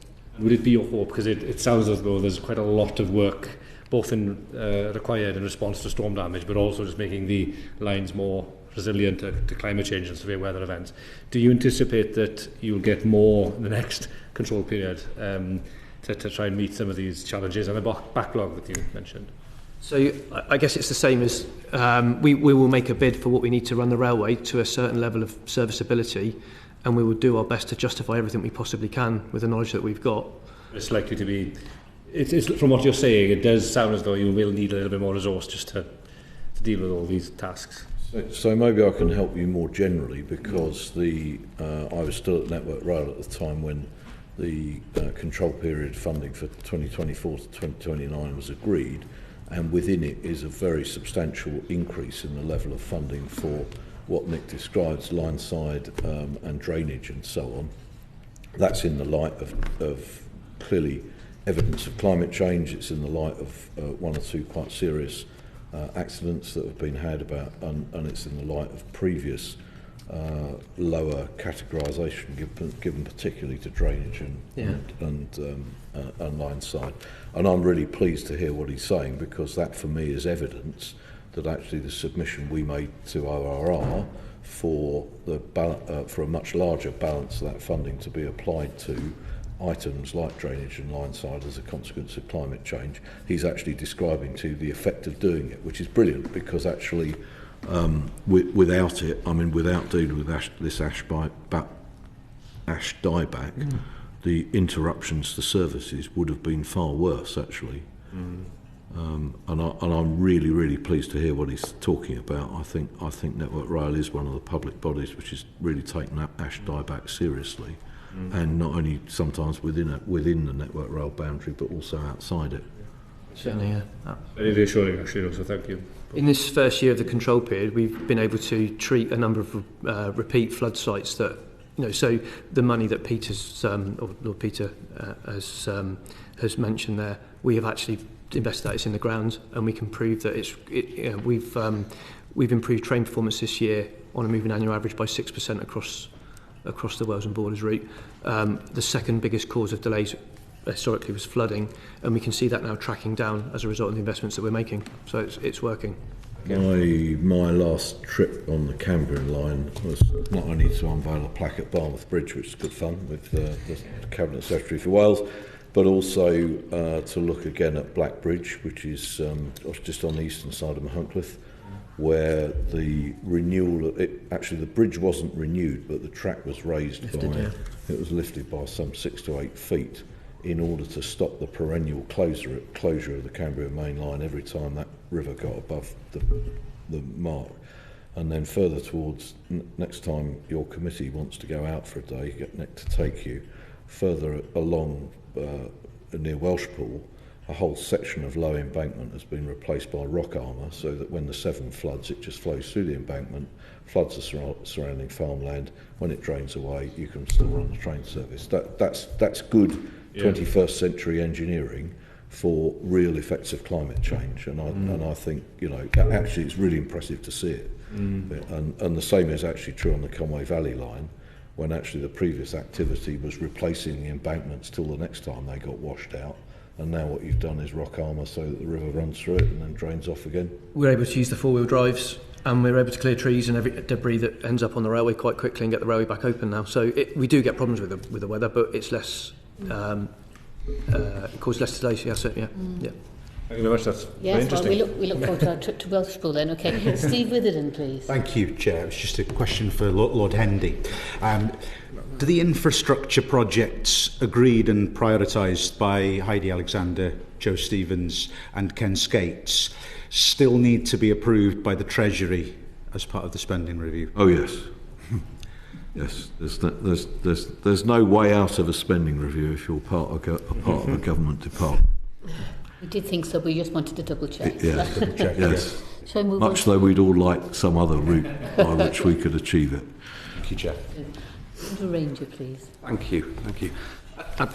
Would it be your hope, because it sounds as though there's quite a lot of work both in required in response to storm damage, but also just making the lines more resilient to climate change and severe weather events. Do you anticipate that you'll get more in the next control period to try and meet some of these challenges and the backlog that you mentioned? So I guess it's the same as we will make a bid for what we need to run the railway to a certain level of serviceability, and we will do our best to justify everything we possibly can with the knowledge that we've got. It's likely to be, it's from what you're saying, it does sound as though you will need a little bit more resource just to deal with all these tasks. So maybe I can help you more generally, because I was still at Network Rail at the time when the control period funding for 2024 to 2029 was agreed, and within it is a very substantial increase in the level of funding for what Nick describes, line side and drainage and so on. That's in the light of clearly evidence of climate change. It's in the light of one or two quite serious accidents that have been had about, and it's in the light of previous lower categorisation given particularly to drainage and line side. And I'm really pleased to hear what he's saying, because that for me is evidence that actually the submission we made to ORR for a much larger balance of that funding to be applied to items like drainage and line side as a consequence of climate change, he's actually describing to the effect of doing it, which is brilliant, because actually without it, I mean, without dealing with this ash dieback, the interruptions to services would have been far worse, actually. And I'm really, really pleased to hear what he's talking about. I think Network Rail is one of the public bodies which is really taking that ash dieback seriously, and not only sometimes within the Network Rail boundary, but also outside it. Certainly, yeah. Very reassuring, actually, also, thank you. In this first year of the control period, we've been able to treat a number of repeat flood sites that, so the money that Lord Peter has mentioned there, we have actually invested that. It's in the ground, and we can prove that we've improved train performance this year on a moving annual average by 6% across the Wales and Borders route. The second biggest cause of delays historically was flooding, and we can see that now tracking down as a result of the investments that we're making. So it's working. My last trip on the Cambrian line was not only to unveil a plaque at Barmouth Bridge, which is good fun with the Cabinet Secretary for Wales, but also to look again at Black Bridge, which is just on the eastern side of Mahuncliffe, where the renewal, actually the bridge wasn't renewed, but the track was raised it was lifted by some 6 to 8 feet in order to stop the perennial closure of the Cambrian main line every time that river got above the mark. And then further towards, next time your committee wants to go out for a day, get Nick to take you further along near Welshpool, a whole section of low embankment has been replaced by rock armour, so that when the Severn floods, it just flows through the embankment, floods the surrounding farmland. When it drains away, you can still run the train service. That's good 21st century engineering for real effects of climate change, and I think actually it's really impressive to see it. And the same is actually true on the Conway Valley line, when actually the previous activity was replacing the embankments till the next time they got washed out. And now what you've done is rock armour so that the river runs through it and then drains off again. We're able to use the four-wheel drives, and we're able to clear trees and every debris that ends up on the railway quite quickly and get the railway back open now. So we do get problems with the weather, but it's less, it causes less delays. Yeah, certainly. Yeah. Thank you very much. That's very interesting. Well, we look forward to our trip to Welshpool then. Okay, Steve Witherden, please. Thank you, Chair. It's just a question for Lord Hendy. Do the infrastructure projects agreed and prioritised by Heidi Alexander, Joe Stevens and Ken Skates still need to be approved by the Treasury as part of the spending review? Oh yes. Yes, there's no way out of a spending review if you're part of a government department. We did think so, we just wanted to double check. Yes, Double check, yes. Shall I move Much on? though we'd all like some other route by which we could achieve it. Thank you, Chair. Andrew Ranger, please. Thank you. I'd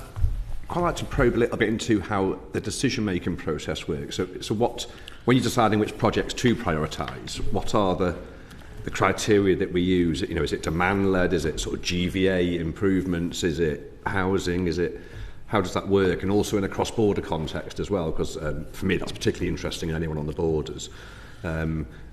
quite like to probe a little bit into how the decision-making process works. So what, when you're deciding which projects to prioritise, what are the criteria that we use? Is it demand-led? Is it sort of GVA improvements? Is it housing? Is it how does that work, and also in a cross-border context as well, because for me that's particularly interesting, anyone on the borders,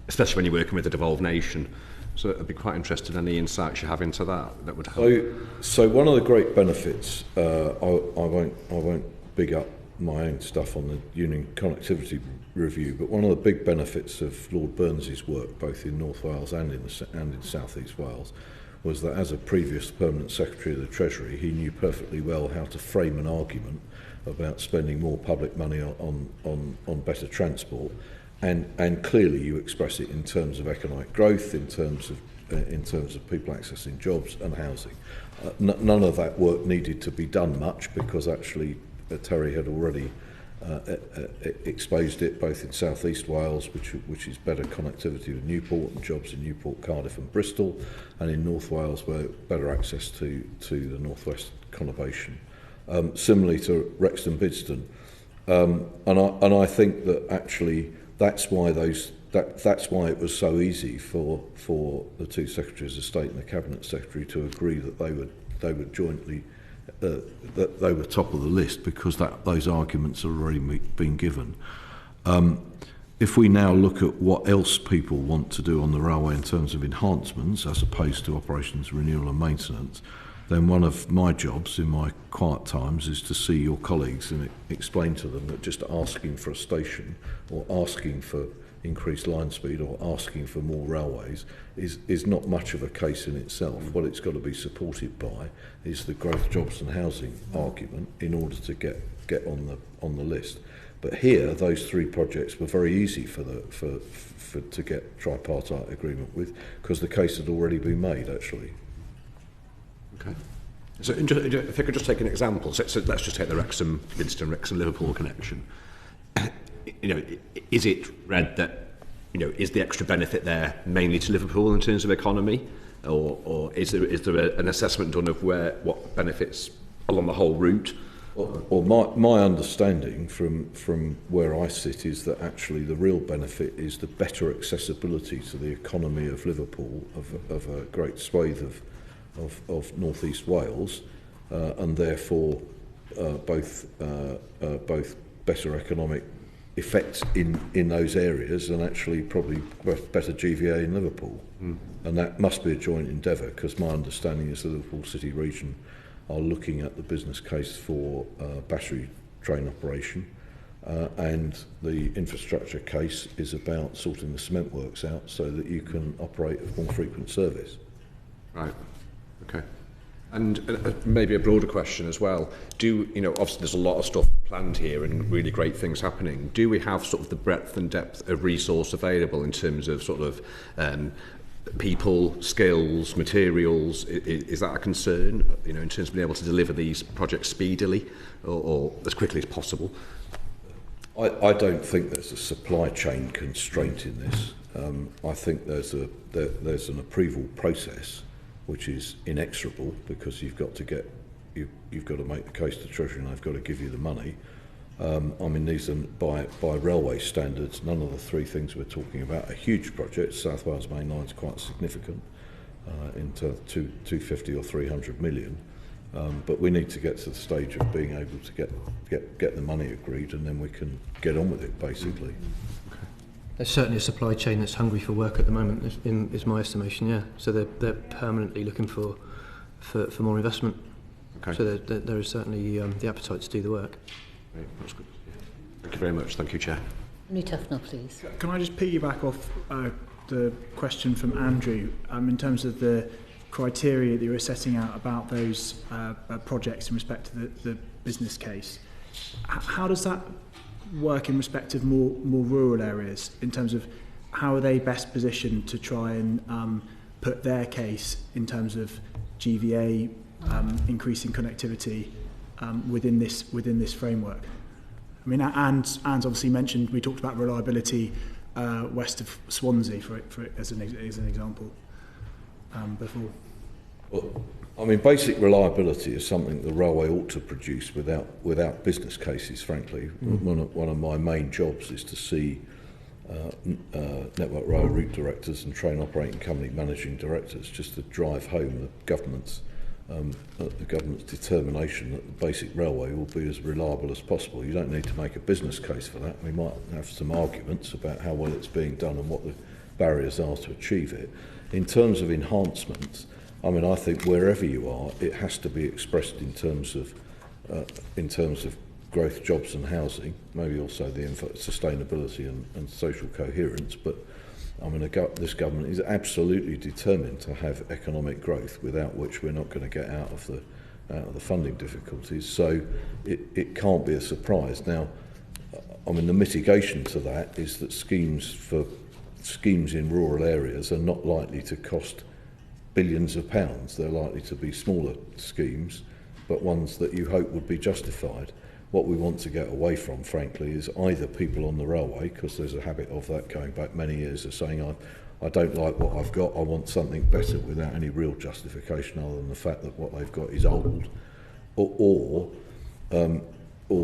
especially when you're working with a devolved nation. So I'd be quite interested in any insights you have into that would help. So one of the great benefits, I won't big up my own stuff on the Union Connectivity Review, but one of the big benefits of Lord Burns's work, both in North Wales and in South East Wales, was that as a previous permanent Secretary of the Treasury, he knew perfectly well how to frame an argument about spending more public money on better transport, and clearly you express it in terms of economic growth, in terms of people accessing jobs and housing. None of that work needed to be done much, because actually Terry had already exposed it both in South East Wales, which is better connectivity with Newport and jobs in Newport, Cardiff and Bristol, and in North Wales where better access to the North West conurbation. Similarly to Rexton Bidston, and I think that actually that's why it was so easy for the two Secretaries of State and the Cabinet Secretary to agree that they would jointly that they were top of the list, because those arguments are already been given. If we now look at what else people want to do on the railway in terms of enhancements as opposed to operations, renewal and maintenance, then one of my jobs in my quiet times is to see your colleagues and explain to them that just asking for a station or asking for increased line speed or asking for more railways is not much of a case in itself. What it's got to be supported by is the growth, jobs and housing argument in order to get on the list. But here, those three projects were very easy for to get tripartite agreement with, because the case had already been made, actually. Okay. So if I could just take an example, so let's just take the Wrexham-Liverpool connection. Is it read that, is the extra benefit there mainly to Liverpool in terms of economy, or is there an assessment done of what benefits along the whole route? Or my understanding from where I sit is that actually the real benefit is the better accessibility to the economy of Liverpool, of a great swathe of North East Wales, and therefore both better economic effects in those areas, and actually probably better GVA in Liverpool. And that must be a joint endeavour, because my understanding is the Liverpool City region are looking at the business case for battery train operation, and the infrastructure case is about sorting the cement works out so that you can operate a more frequent service. Right. Okay. And maybe a broader question as well. Obviously there's a lot of stuff planned here and really great things happening. Do we have sort of the breadth and depth of resource available in terms of sort of people, skills, materials? Is that a concern, in terms of being able to deliver these projects speedily or as quickly as possible? I don't think there's a supply chain constraint in this. I think there's an approval process which is inexorable, because you've got to make the case to Treasury and they've got to give you the money. These are by railway standards. None of the three things we're talking about are huge projects. South Wales Main Line is quite significant, into 250 or 300 million. But we need to get to the stage of being able to get the money agreed, and then we can get on with it, basically. There's certainly a supply chain that's hungry for work at the moment, is my estimation, yeah. So they're permanently looking for more investment. Okay. So there is certainly the appetite to do the work. Great, that's good. Thank you very much. Thank you, Chair. Tony Tufnell, please. Can I just piggyback off the question from Andrew in terms of the criteria that you were setting out about those projects in respect to the business case? How does that work in respect of more rural areas, in terms of how are they best positioned to try and put their case in terms of GVA, increasing connectivity within this framework? Anne's obviously mentioned, we talked about reliability west of Swansea for as an example before. Well, basic reliability is something the railway ought to produce without business cases, frankly. One of my main jobs is to see Network Rail route directors and train operating company managing directors just to drive home the government's the government's determination that the basic railway will be as reliable as possible. You don't need to make a business case for that. We might have some arguments about how well it's being done and what the barriers are to achieve it. In terms of enhancements, I mean, I think wherever you are, it has to be expressed in terms of growth, jobs and housing, maybe also the sustainability and social coherence. But I mean, this government is absolutely determined to have economic growth, without which we're not going to get out of the funding difficulties. So it can't be a surprise. Now, I mean, the mitigation to that is that schemes in rural areas are not likely to cost billions of pounds. They're likely to be smaller schemes, but ones that you hope would be justified. What we want to get away from, frankly, is either people on the railway, because there's a habit of that going back many years, of saying, I don't like what I've got, I want something better, without any real justification other than the fact that what they've got is old, or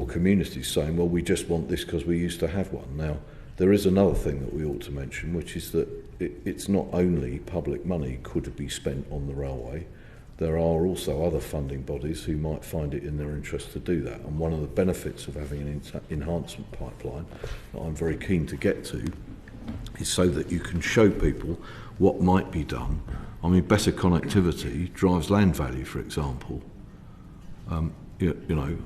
communities saying, well, we just want this because we used to have one. Now, there is another thing that we ought to mention, which is that it's not only public money could be spent on the railway. There are also other funding bodies who might find it in their interest to do that. And one of the benefits of having an enhancement pipeline that I'm very keen to get to is so that you can show people what might be done. I mean, better connectivity drives land value, for example. You know,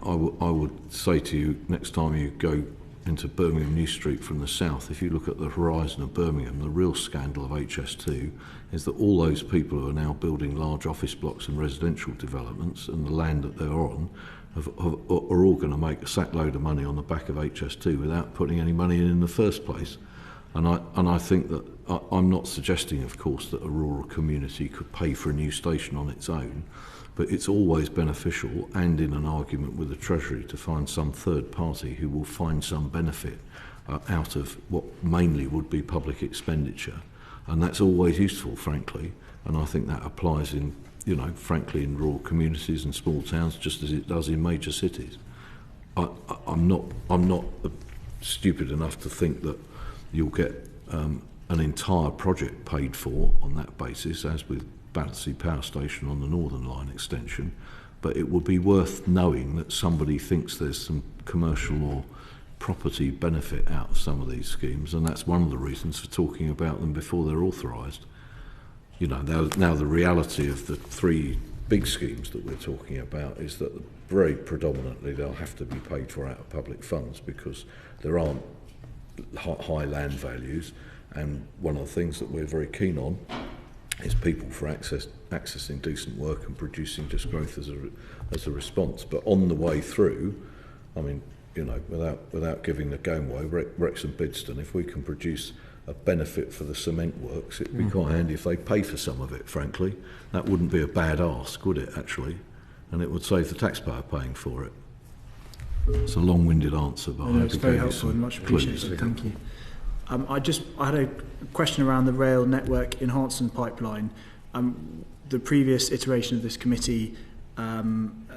I would say to you, next time you go into Birmingham New Street from the south, if you look at the horizon of Birmingham, the real scandal of HS2 is that all those people who are now building large office blocks and residential developments, and the land that they're on, are all going to make a sackload of money on the back of HS2 without putting any money in the first place. And I think that, I'm not suggesting, of course, that a rural community could pay for a new station on its own, but it's always beneficial, and in an argument with the Treasury, to find some third party who will find some benefit out of what mainly would be public expenditure. And that's always useful, frankly, and I think that applies in, frankly, in rural communities and small towns just as it does in major cities. I'm not stupid enough to think that you'll get an entire project paid for on that basis, as with Battersea Power Station on the Northern Line extension, but it would be worth knowing that somebody thinks there's some commercial or property benefit out of some of these schemes, and that's one of the reasons for talking about them before they're authorised. Now the reality of the three big schemes that we're talking about is that very predominantly they'll have to be paid for out of public funds, because there aren't high land values, and one of the things that we're very keen on is people for accessing decent work and producing just growth as a response. But on the way through, I mean, without giving the game away, Wrexham Bidston, if we can produce a benefit for the cement works, it'd be quite handy if they pay for some of it, frankly. That wouldn't be a bad ask, would it, actually? And it would save the taxpayer paying for it. It's a long-winded answer, but I hope it's very helpful and much appreciated. Thank you. I had a question around the rail network enhancement pipeline. The previous iteration of this committee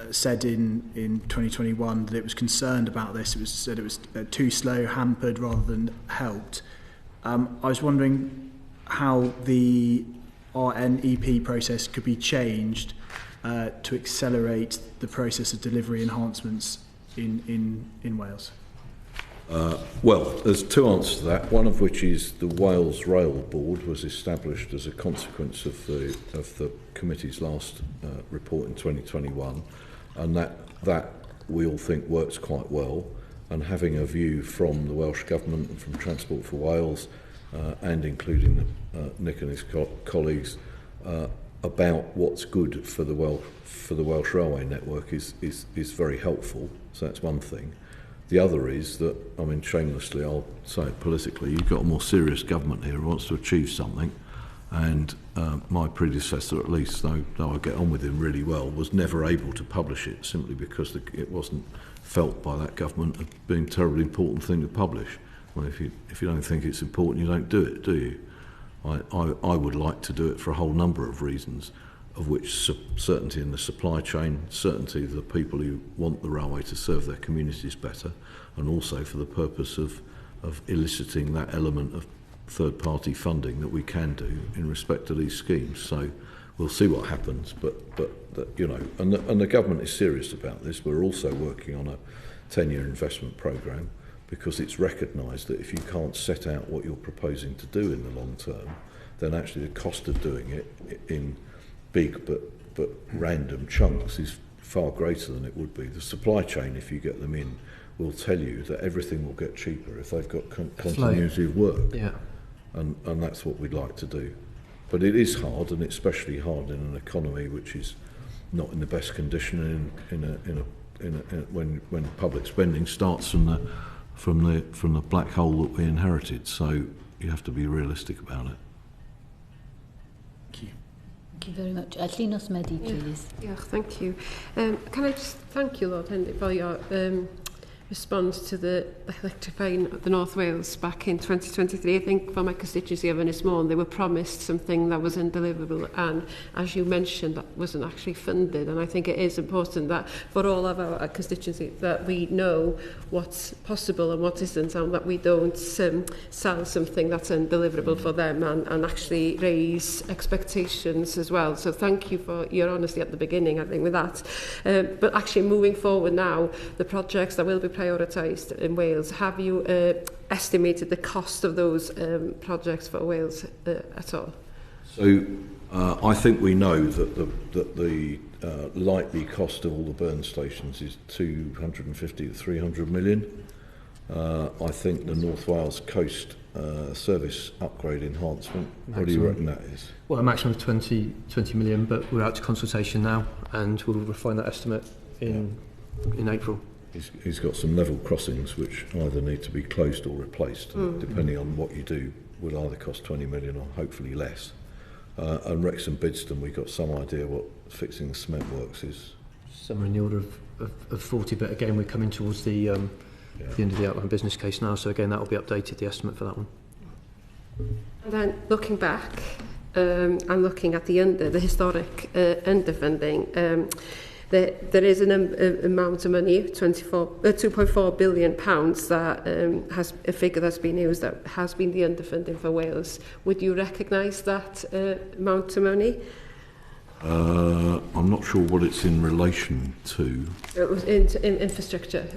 said in 2021 that it was concerned about this. It was said it was too slow, hampered rather than helped. I was wondering how the RNEP process could be changed to accelerate the process of delivery enhancements in Wales. Well, there's two answers to that, one of which is the Wales Rail Board was established as a consequence of the committee's last report in 2021, and that we all think works quite well, and having a view from the Welsh Government and from Transport for Wales and including Nick and his colleagues about what's good for the Welsh railway network is very helpful. So that's one thing. The other is that, I mean, shamelessly, I'll say it politically, you've got a more serious government here who wants to achieve something, and my predecessor, at least, though I get on with him really well, was never able to publish it simply because it wasn't felt by that government as being a terribly important thing to publish. Well, if you don't think it's important, you don't do it, do you? I would like to do it for a whole number of reasons, of which certainty in the supply chain, certainty of the people who want the railway to serve their communities better, and also for the purpose of eliciting that element of third-party funding that we can do in respect to these schemes. So we'll see what happens. But you know, and the government is serious about this. We're also working on a 10-year investment programme, because it's recognised that if you can't set out what you're proposing to do in the long term, then actually the cost of doing it in big but random chunks is far greater than it would be. The supply chain, if you get them in, will tell you that everything will get cheaper if they've got continuity of work. Yeah. And that's what we'd like to do. But it is hard, and it's especially hard in an economy which is not in the best condition when public spending starts from the black hole that we inherited. So you have to be realistic about it. Thank you very much. Linos Medi, please. Yeah, thank you. Can I just thank you, Lord Henry, for your response to the electrifying the North Wales back in 2023. I think for my constituency of Ynysmôn, they were promised something that was undeliverable, and as you mentioned, that wasn't actually funded. And I think it is important that for all of our constituency that we know what's possible and what isn't, and that we don't sell something that's undeliverable for them, and actually raise expectations as well. So thank you for your honesty at the beginning, I think, with that. But actually moving forward now, the projects that will be prioritised in Wales, have you estimated the cost of those projects for Wales at all? So I think we know that the likely cost of all the burn stations is 250 to 300 million. I think the North Wales Coast service upgrade enhancement, what do you reckon that is? Well, a maximum of 20 million, but we're out to consultation now, and we'll refine that estimate in April. He's got some level crossings which either need to be closed or replaced, depending on what you do, will either cost 20 million or hopefully less. And Wrexham Bidston, we've got some idea what fixing the cement works is. Somewhere in the order of 40, but again, we're coming towards the end of the outline business case now, so again, that will be updated, the estimate for that one. And then looking back and looking at the historic underfunding, there is an amount of money, 2.4 billion pounds, that has a figure that's been used that has been the underfunding for Wales. Would you recognise that amount of money? I'm not sure what it's in relation to. It was in infrastructure.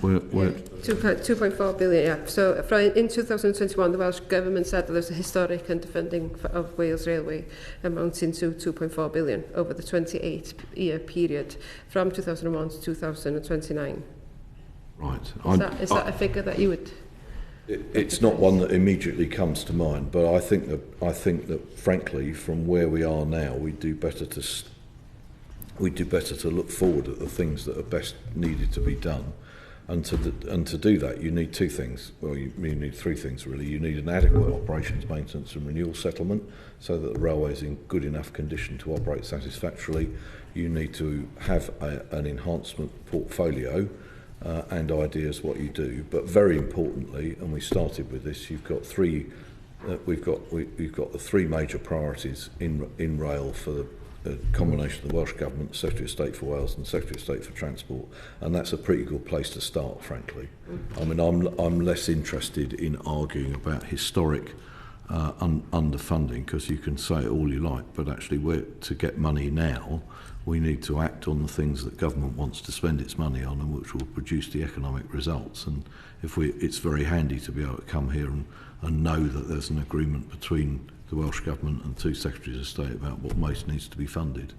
Where? 2.4 billion, yeah. So in 2021, the Welsh Government said that there's a historic underfunding of Wales Railway amounting to 2.4 billion over the 28-year period from 2001 to 2029. Right. Is that a figure that you would... It's not one that immediately comes to mind, but I think that frankly, from where we are now, we do better to look forward at the things that are best needed to be done. And to do that, you need two things. Well, you need three things, really. You need an adequate operations, maintenance and renewal settlement so that the railway is in good enough condition to operate satisfactorily. You need to have an enhancement portfolio and ideas what you do. But very importantly, and we started with this, you've got we've got the three major priorities in rail for the combination of the Welsh Government, the Secretary of State for Wales and the Secretary of State for Transport, and that's a pretty good place to start, frankly. I mean, I'm less interested in arguing about historic underfunding, because you can say it all you like, but actually to get money now, we need to act on the things that government wants to spend its money on and which will produce the economic results. And it's very handy to be able to come here and know that there's an agreement between the Welsh Government and two Secretaries of State about what most needs to be funded.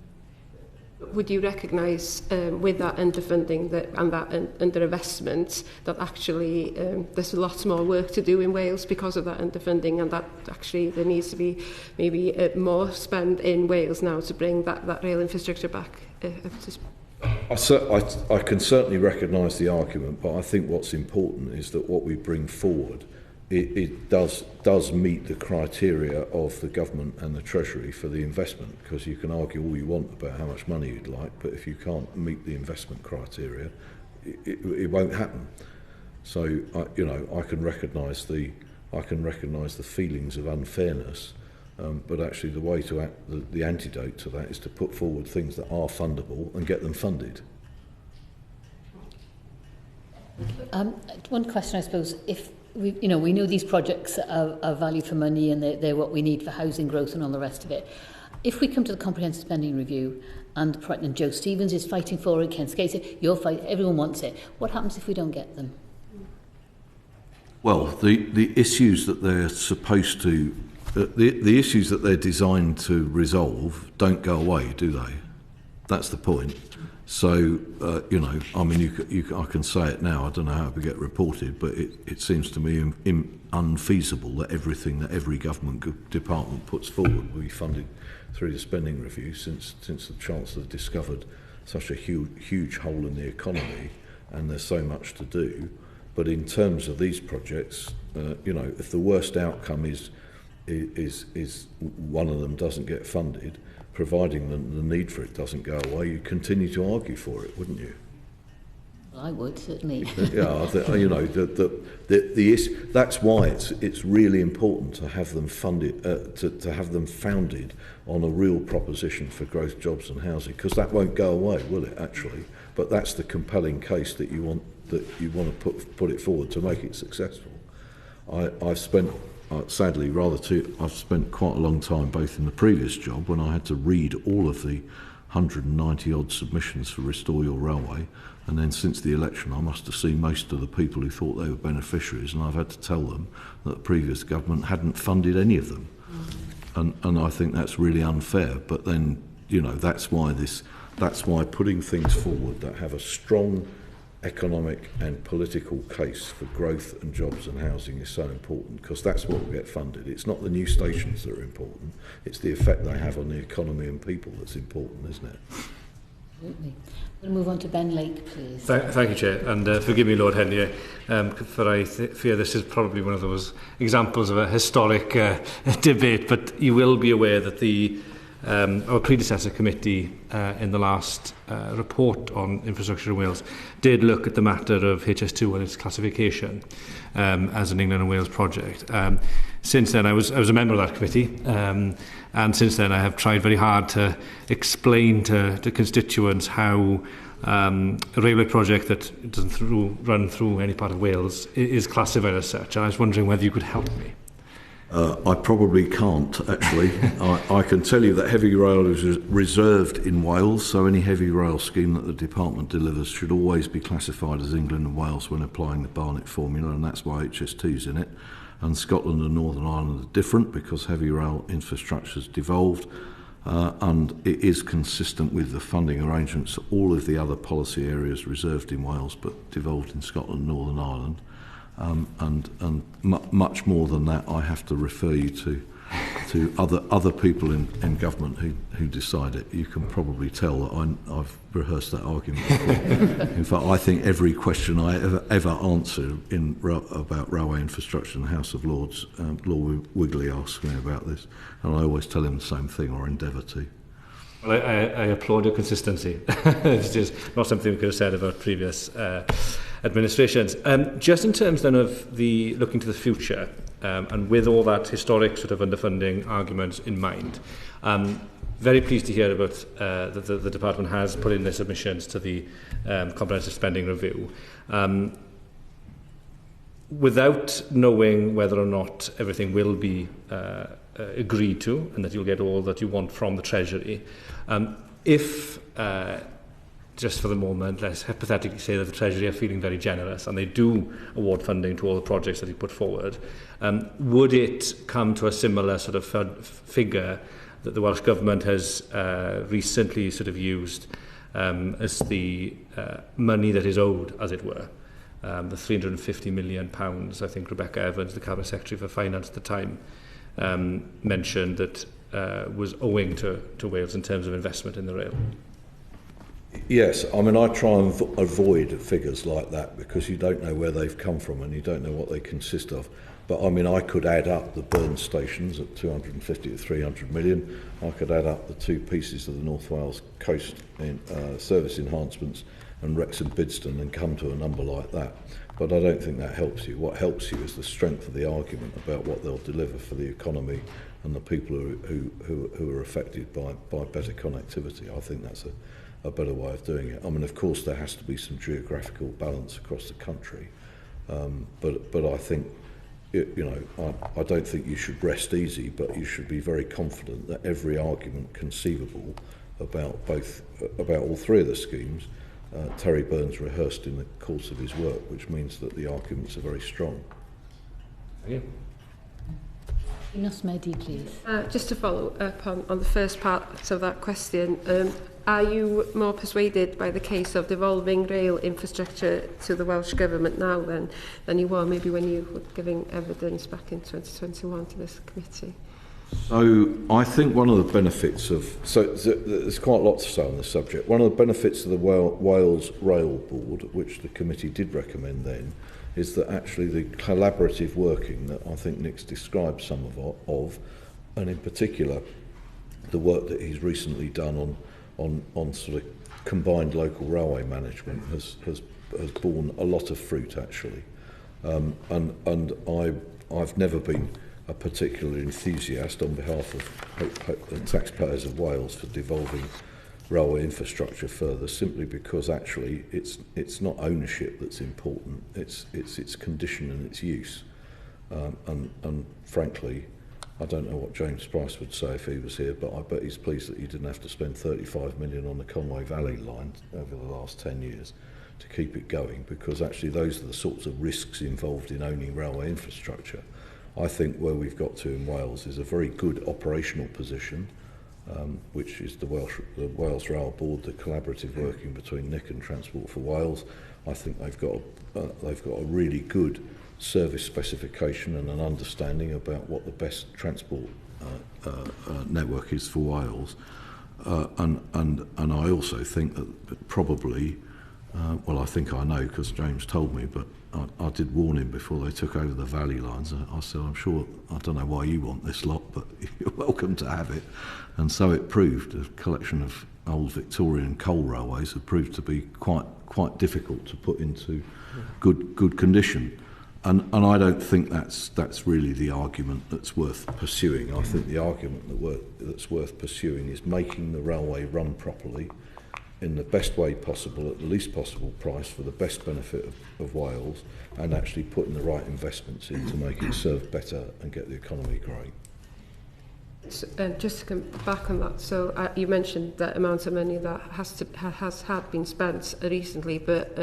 Would you recognise with that underfunding and that underinvestment that actually there's lots more work to do in Wales because of that underfunding, and that actually there needs to be maybe more spend in Wales now to bring that rail infrastructure back up to speed? I can certainly recognise the argument, but I think what's important is that what we bring forward it does meet the criteria of the government and the Treasury for the investment, because you can argue all you want about how much money you'd like, but if you can't meet the investment criteria, it won't happen. So I can recognise the feelings of unfairness, but actually the way to act, the antidote to that is to put forward things that are fundable and get them funded. One question, I suppose, if we know these projects are value for money and they're what we need for housing growth and all the rest of it. if we come to the comprehensive spending review and Joe Stevens is fighting for it, Ken Scasey, you're fighting, everyone wants it, what happens if we don't get them? Well, the issues that they're supposed to, the issues that they're designed to resolve don't go away, do they? That's the point. So, you know, I mean, I can say it now, I don't know how it will get reported, but it seems to me unfeasible that everything that every government department puts forward will be funded through the spending review since the Chancellor discovered such a huge hole in the economy and there's so much to do. But in terms of these projects, you know, if the worst outcome is one of them doesn't get funded, providing the need for it doesn't go away, you continue to argue for it, wouldn't you? I would, certainly. Yeah, you know, that's why it's really important to have them funded, to have them founded on a real proposition for growth, jobs and housing, because that won't go away, will it, actually? But that's the compelling case that you want to put it forward to make it successful. I've spent, sadly, I've spent quite a long time both in the previous job when I had to read all of the 190 odd submissions for Restore Your Railway, and then since the election I must have seen most of the people who thought they were beneficiaries, and I've had to tell them that the previous government hadn't funded any of them. And I think that's really unfair, but then, you know, that's why putting things forward that have a strong economic and political case for growth and jobs and housing is so important, because that's what will get funded. It's not the new stations that are important, it's the effect they have on the economy and people that's important, isn't it? Absolutely. We'll move on to Ben Lake, please. Thank you, Chair, and forgive me, Lord Henry, for I fear this is probably one of those examples of a historic debate, but you will be aware that our predecessor committee in the last report on infrastructure in Wales did look at the matter of HS2 and its classification as an England and Wales project. Since then, I was a member of that committee, and since then I have tried very hard to explain to constituents how a railway project that doesn't run through any part of Wales is classified as such. And I was wondering whether you could help me. I probably can't, actually. I can tell you that heavy rail is reserved in Wales, so any heavy rail scheme that the department delivers should always be classified as England and Wales when applying the Barnett formula, and that's why HS2's in it. And Scotland and Northern Ireland are different because heavy rail infrastructure has devolved, and it is consistent with the funding arrangements, all of the other policy areas reserved in Wales but devolved in Scotland and Northern Ireland. And much more than that, I have to refer you to other people in government who decide it. You can probably tell that I've rehearsed that argument before. In fact, I think every question I ever answer about railway infrastructure in the House of Lords, Lord Wigley asks me about this, and I always tell him the same thing, or endeavour to. Well, I applaud your consistency. It's just not something we could have said about previous administrations. Just in terms then of the looking to the future, and with all that historic sort of underfunding arguments in mind, very pleased to hear about that the department has put in their submissions to the comprehensive spending review. Without knowing whether or not everything will be agreed to and that you'll get all that you want from the Treasury, if just for the moment, let's hypothetically say that the Treasury are feeling very generous and they do award funding to all the projects that you put forward, would it come to a similar sort of figure that the Welsh Government has recently sort of used as the money that is owed, as it were? The £350 million, I think Rebecca Evans, the Cabinet Secretary for Finance at the time, mentioned that was owing to Wales in terms of investment in the rail. Yes, I mean, I try and avoid figures like that because you don't know where they've come from and you don't know what they consist of. But I mean, I could add up the burn stations at 250 to 300 million. I could add up the two pieces of the North Wales coast in, service enhancements and Wrexham Bidston and come to a number like that. But I don't think that helps you. What helps you is the strength of the argument about what they'll deliver for the economy and the people who are affected by better connectivity. I think that's a better way of doing it. I mean, of course, there has to be some geographical balance across the country, but I think I don't think you should rest easy, but you should be very confident that every argument conceivable about all three of the schemes, Terry Burns rehearsed in the course of his work, which means that the arguments are very strong. Thank you. Inos Mehdi, please. Just to follow up on the first part of that question, are you more persuaded by the case of devolving rail infrastructure to the Welsh Government now than you were maybe when you were giving evidence back in 2021 to this committee? So I think one of the benefits of... So there's quite a lot to say on this subject. One of the benefits of the Wales Rail Board, which the committee did recommend then, is that actually the collaborative working that I think Nick's described some of, and in particular the work that he's recently done on sort of combined local railway management has borne a lot of fruit actually. And I've never been a particular enthusiast on behalf of the taxpayers of Wales for devolving railway infrastructure further, simply because actually it's not ownership that's important, it's its condition and its use. And frankly, I don't know what James Price would say if he was here, but I bet he's pleased that he didn't have to spend 35 million on the Conway Valley line over the last 10 years to keep it going, because actually those are the sorts of risks involved in owning railway infrastructure. I think where we've got to in Wales is a very good operational position, which is the Wales Rail Board, the collaborative working between Nick and Transport for Wales. I think they've got a really good service specification and an understanding about what the best transport network is for Wales, and I also think that probably, well, I think I know because James told me, but I did warn him before they took over the Valley lines. I said, I'm sure, I don't know why you want this lot, but you're welcome to have it. And so it proved. A collection of old Victorian coal railways have proved to be quite difficult to put into good condition. And I don't think that's really the argument that's worth pursuing. I think the argument that's worth pursuing is making the railway run properly in the best way possible, at the least possible price, for the best benefit of Wales, and actually putting the right investments in to make it serve better and get the economy growing. Just to come back on that, so you mentioned that amount of money that has been spent recently, but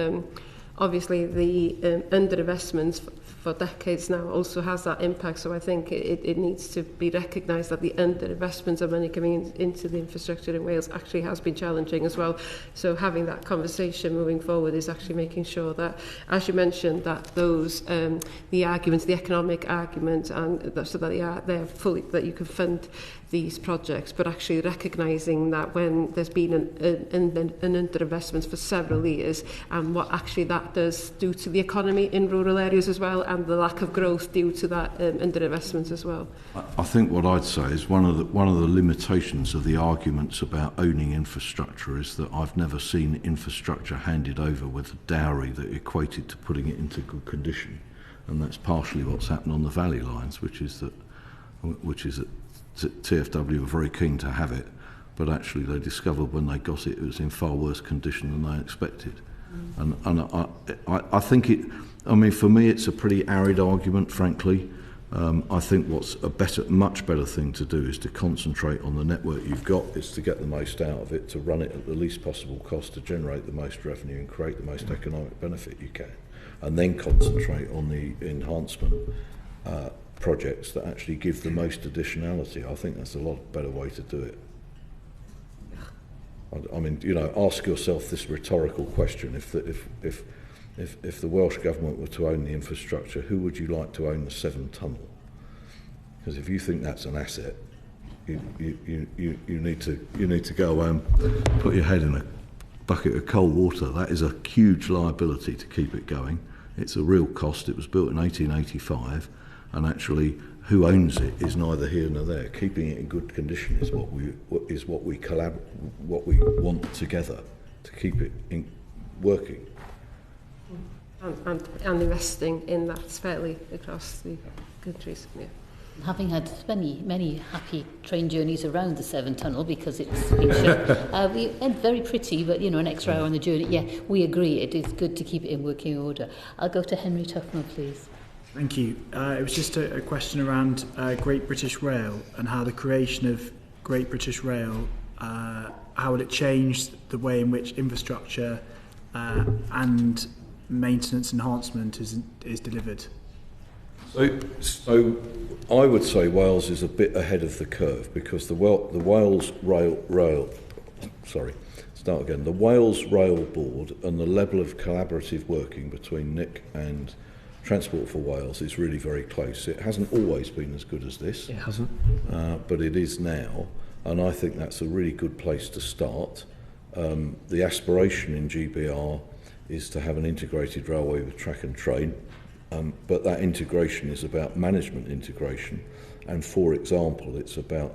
obviously the underinvestments for decades now also has that impact. So I think it needs to be recognised that the underinvestment of money coming into the infrastructure in Wales actually has been challenging as well. So having that conversation moving forward is actually making sure that, as you mentioned, that those the arguments, the economic argument, and so that they're fully, that you can fund these projects, but actually recognising that when there's been an underinvestment for several years, and what actually that does do to the economy in rural areas as well, and the lack of growth due to that underinvestment as well. I think what I'd say is one of the limitations of the arguments about owning infrastructure is that I've never seen infrastructure handed over with a dowry that equated to putting it into good condition, and that's partially what's happened on the Valley lines, which is that TfW were very keen to have it, but actually they discovered when they got it, it was in far worse condition than they expected. And I think it, I mean, for me, it's a pretty arid argument, frankly. I think what's a much better thing to do is to concentrate on the network you've got, is to get the most out of it, to run it at the least possible cost, to generate the most revenue and create the most economic benefit you can, and then concentrate on the enhancement projects that actually give the most additionality. I think that's a lot better way to do it. I mean, you know, ask yourself this rhetorical question: if the Welsh Government were to own the infrastructure, who would you like to own the Severn Tunnel? Because if you think that's an asset, you need to go away and put your head in a bucket of cold water. That is a huge liability to keep it going. It's a real cost. It was built in 1885, and actually, who owns it is neither here nor there. Keeping it in good condition is what we want together to keep it working. And investing in that fairly across the countries. Yeah. Having had many happy train journeys around the Severn Tunnel, because it's been shown, very pretty, but an extra hour on the journey. Yeah, we agree. It is good to keep it in working order. I'll go to Henry Tuffman, please. Thank you. It was just a question around Great British Rail and how the creation of Great British Rail, how will it change the way in which infrastructure and maintenance enhancement is delivered? So I would say Wales is a bit ahead of the curve, because the Wales Rail Board and the level of collaborative working between Nick and Transport for Wales is really very close. It hasn't always been as good as this. It hasn't. But it is now, and I think that's a really good place to start. The aspiration in GBR is to have an integrated railway with track and train, but that integration is about management integration, and for example, it's about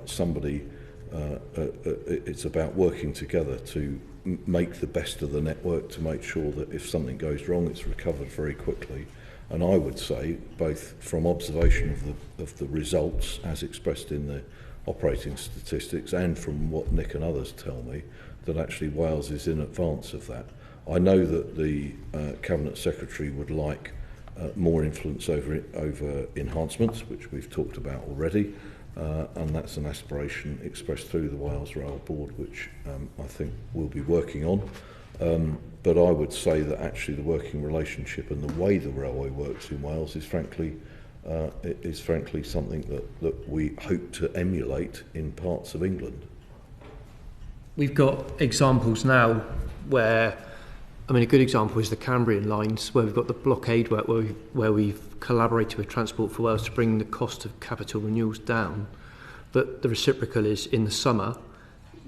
it's about working together to make the best of the network, to make sure that if something goes wrong, it's recovered very quickly. And I would say, both from observation of the results as expressed in the operating statistics and from what Nick and others tell me, that actually Wales is in advance of that. I know that the Cabinet Secretary would like more influence over enhancements, which we've talked about already, and that's an aspiration expressed through the Wales Rail Board, which I think we'll be working on. But I would say that actually the working relationship and the way the railway works in Wales is frankly something that we hope to emulate in parts of England. We've got examples now where, a good example is the Cambrian lines, where we've got the blockade work where we've collaborated with Transport for Wales to bring the cost of capital renewals down. But the reciprocal is, in the summer,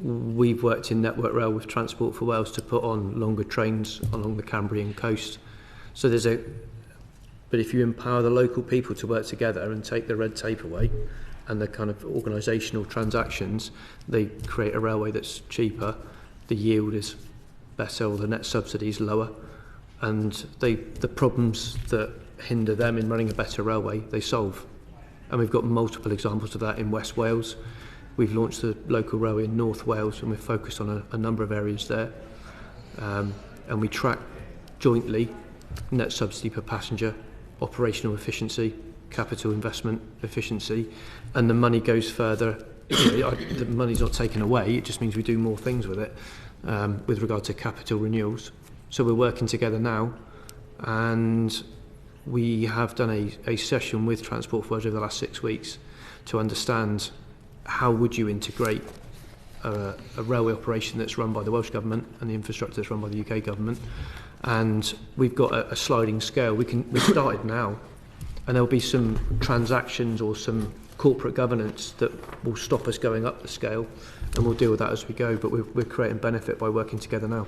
we've worked in Network Rail with Transport for Wales to put on longer trains along the Cambrian coast. So but if you empower the local people to work together and take the red tape away and the kind of organisational transactions, they create a railway that's cheaper, the yield is better, or the net subsidy is lower, and the problems that hinder them in running a better railway, they solve. And we've got multiple examples of that in West Wales. We've launched the local railway in North Wales, and we're focused on a number of areas there. And we track jointly net subsidy per passenger, operational efficiency, capital investment efficiency, and the money goes further. The money's not taken away, it just means we do more things with it with regard to capital renewals. So we're working together now, and we have done a session with Transport for Wales over the last 6 weeks to understand how would you integrate a railway operation that's run by the Welsh Government and the infrastructure that's run by the UK Government. And we've got a sliding scale. We started now, and there'll be some transactions or some corporate governance that will stop us going up the scale, and we'll deal with that as we go, but we're creating benefit by working together now.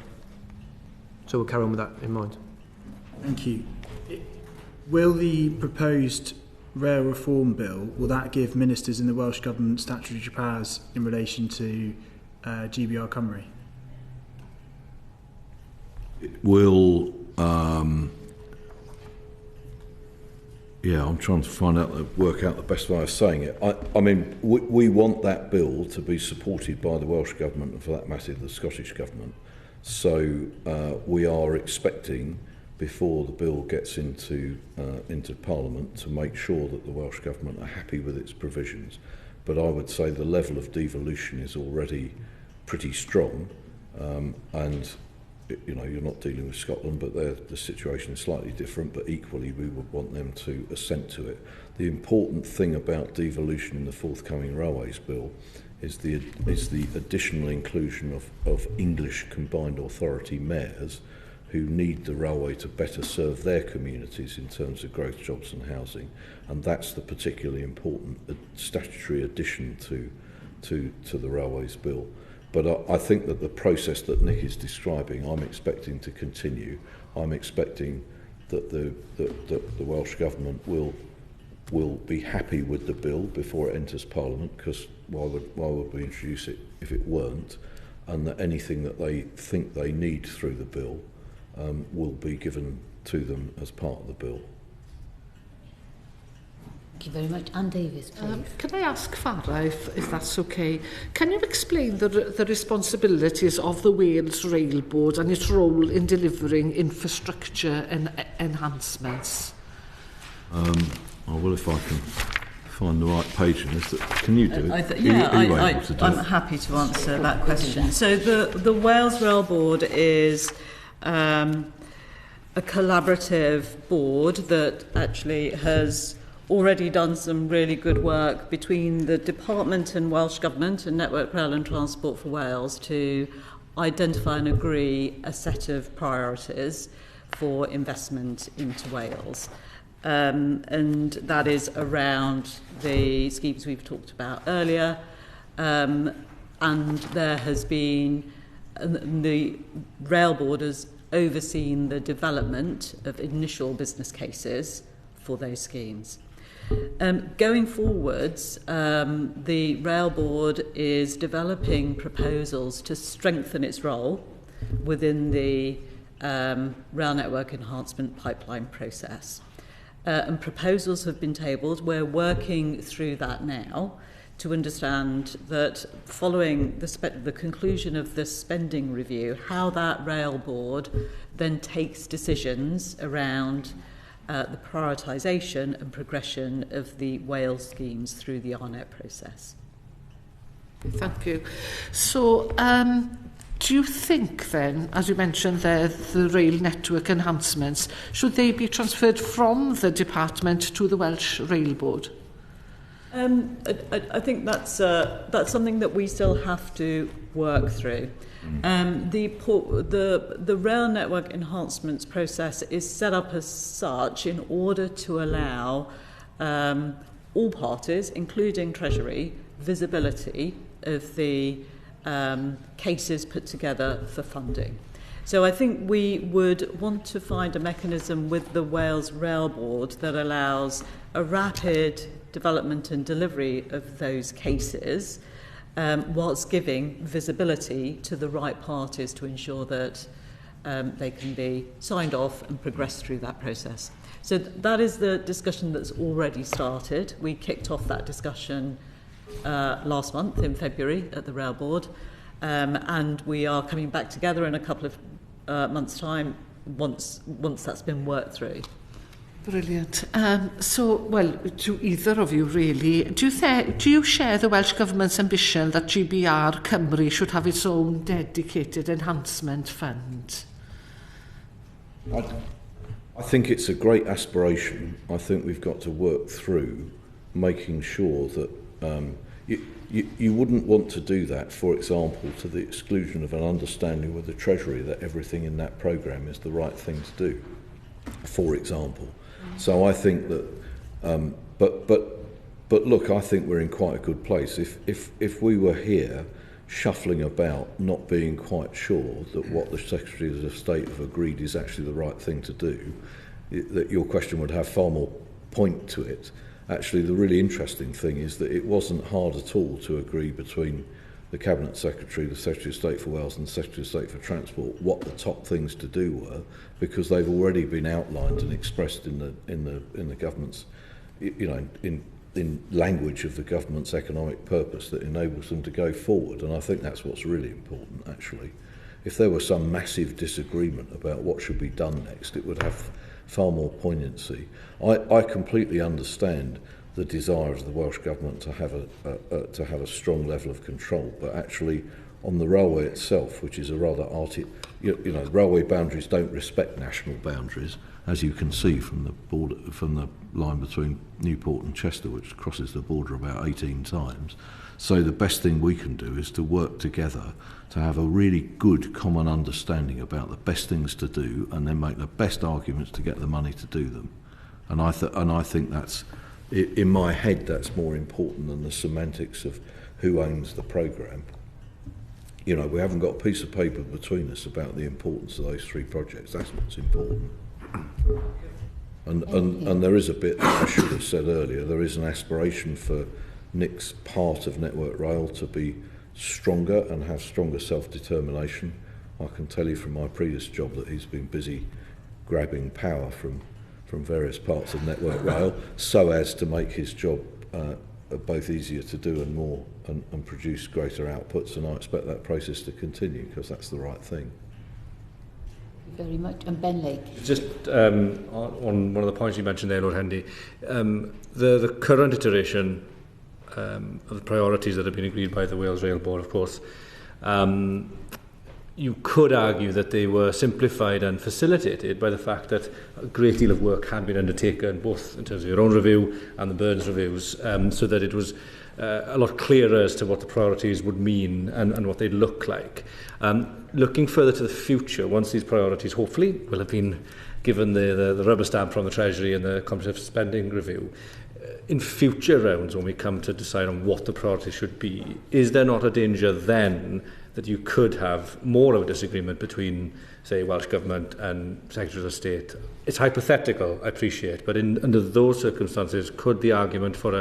So we'll carry on with that in mind. Thank you. Will the proposed rail reform bill, will that give ministers in the Welsh Government statutory powers in relation to GBR Cymru? It will, I'm trying to work out the best way of saying it. We want that bill to be supported by the Welsh Government and, for that matter, the Scottish Government. So we are expecting, before the bill gets into Parliament, to make sure that the Welsh Government are happy with its provisions. But I would say the level of devolution is already pretty strong, and you're not dealing with Scotland, but the situation is slightly different, but equally we would want them to assent to it. The important thing about devolution in the forthcoming Railways Bill is the additional inclusion of English combined authority mayors who need the railway to better serve their communities in terms of growth, jobs and housing, and that's the particularly important statutory addition to the Railways Bill. But I think that the process that Nick is describing, I'm expecting to continue. I'm expecting that the Welsh Government will be happy with the bill before it enters Parliament, because why would we introduce it if it weren't? And that anything that they think they need through the bill will be given to them as part of the bill. Thank you very much. Anne Davis, please. Can I ask Farah, if that's okay, can you explain the responsibilities of the Wales Rail Board and its role in delivering infrastructure and enhancements? I will if I can find the right page in this. Can you do it? I'm happy to answer that question. So the Wales Rail Board is a collaborative board that actually has already done some really good work between the Department and Welsh Government and Network Rail and Transport for Wales to identify and agree a set of priorities for investment into Wales. And that is around the schemes we've talked about earlier. And there has been, the Rail Board has overseen the development of initial business cases for those schemes. Going forwards, the Rail Board is developing proposals to strengthen its role within the rail network enhancement pipeline process. And proposals have been tabled. We're working through that now to understand that following the conclusion of the spending review, how that Rail Board then takes decisions around the prioritisation and progression of the Wales schemes through the RNET process. Thank you. So, do you think then, as you mentioned there, the rail network enhancements, should they be transferred from the department to the Welsh Rail Board? I think that's something that we still have to work through. The rail network enhancements process is set up as such in order to allow all parties, including Treasury, visibility of the cases put together for funding. So I think we would want to find a mechanism with the Wales Rail Board that allows a rapid development and delivery of those cases, whilst giving visibility to the right parties to ensure that they can be signed off and progress through that process. So that is the discussion that's already started. We kicked off that discussion last month in February at the Rail Board, and we are coming back together in a couple of months' time once that's been worked through. Brilliant. Well, to either of you really, do you share the Welsh Government's ambition that GBR Cymru should have its own dedicated enhancement fund? I think it's a great aspiration. I think we've got to work through making sure that you wouldn't want to do that, for example, to the exclusion of an understanding with the Treasury that everything in that programme is the right thing to do, for example. So I think that, but look, I think we're in quite a good place. If we were here shuffling about, not being quite sure that what the Secretaries of State have agreed is actually the right thing to do, that your question would have far more point to it. Actually, the really interesting thing is that it wasn't hard at all to agree between the Cabinet Secretary, the Secretary of State for Wales and the Secretary of State for Transport what the top things to do were, because they've already been outlined and expressed in the government's, in language of the government's economic purpose that enables them to go forward. And I think that's what's really important, actually. If there was some massive disagreement about what should be done next, it would have far more poignancy. I completely understand the desire of the Welsh Government to have a strong level of control, but actually on the railway itself, which is a rather railway boundaries don't respect national boundaries, as you can see from the line between Newport and Chester, which crosses the border about 18 times. So the best thing we can do is to work together to have a really good common understanding about the best things to do, and then make the best arguments to get the money to do them. And I think that's, in my head, that's more important than the semantics of who owns the programme. We haven't got a piece of paper between us about the importance of those three projects. That's what's important. And there is a bit that I should have said earlier. There is an aspiration for Nick's part of Network Rail to be stronger and have stronger self-determination. I can tell you from my previous job that he's been busy grabbing power from various parts of Network Rail so as to make his job both easier to do and more and produce greater outputs, and I expect that process to continue because that's the right thing. very much. And Ben Lake. Just on one of the points you mentioned there, Lord Hendy, the current iteration of the priorities that have been agreed by the Wales Rail Board, of course, you could argue that they were simplified and facilitated by the fact that a great deal of work had been undertaken, both in terms of your own review and the Burns reviews, so that it was a lot clearer as to what the priorities would mean and what they'd look like. Looking further to the future, once these priorities hopefully will have been given the rubber stamp from the Treasury and the comprehensive spending review, in future rounds when we come to decide on what the priorities should be, is there not a danger then that you could have more of a disagreement between, say, Welsh Government and Secretaries of State? It's hypothetical, I appreciate, but under those circumstances, could the argument for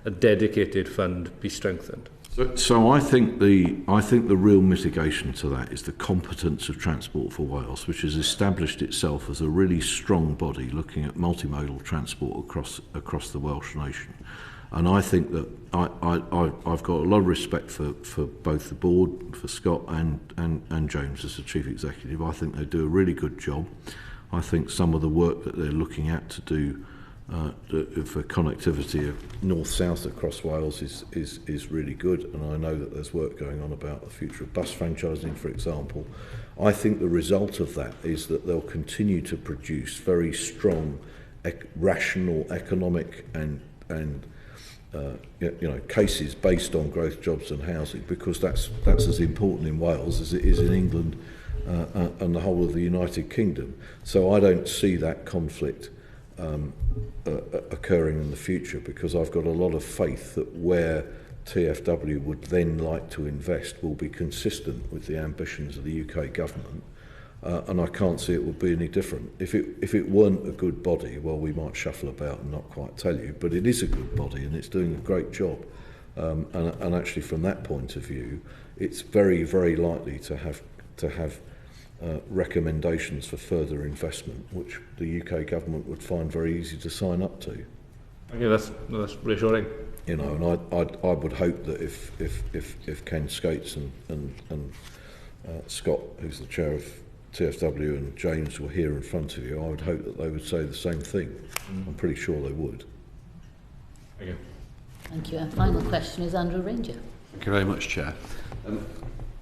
a dedicated fund be strengthened? So I think the real mitigation to that is the competence of Transport for Wales, which has established itself as a really strong body looking at multimodal transport across the Welsh nation. And I think that I've got a lot of respect for both the board, for Scott and James as the chief executive. I think they do a really good job. I think some of the work that they're looking at to do for connectivity of north-south across Wales is really good, and I know that there's work going on about the future of bus franchising, for example. I think the result of that is that they'll continue to produce very strong, rational economic and cases based on growth, jobs and housing, because that's as important in Wales as it is in England and the whole of the United Kingdom. So I don't see that conflict occurring in the future, because I've got a lot of faith that where TfW would then like to invest will be consistent with the ambitions of the UK government, and I can't see it would be any different. If it weren't a good body, well, we might shuffle about and not quite tell you, but it is a good body and it's doing a great job, and actually from that point of view it's very, very likely to have recommendations for further investment, which the UK government would find very easy to sign up to. Okay, that's reassuring. You know, and I would hope that if Ken Skates and Scott, who's the chair of TfW, and James were here in front of you, I would hope that they would say the same thing. I'm pretty sure they would. Thank you. Thank you. And final question is Andrew Ranger. Thank you very much, Chair.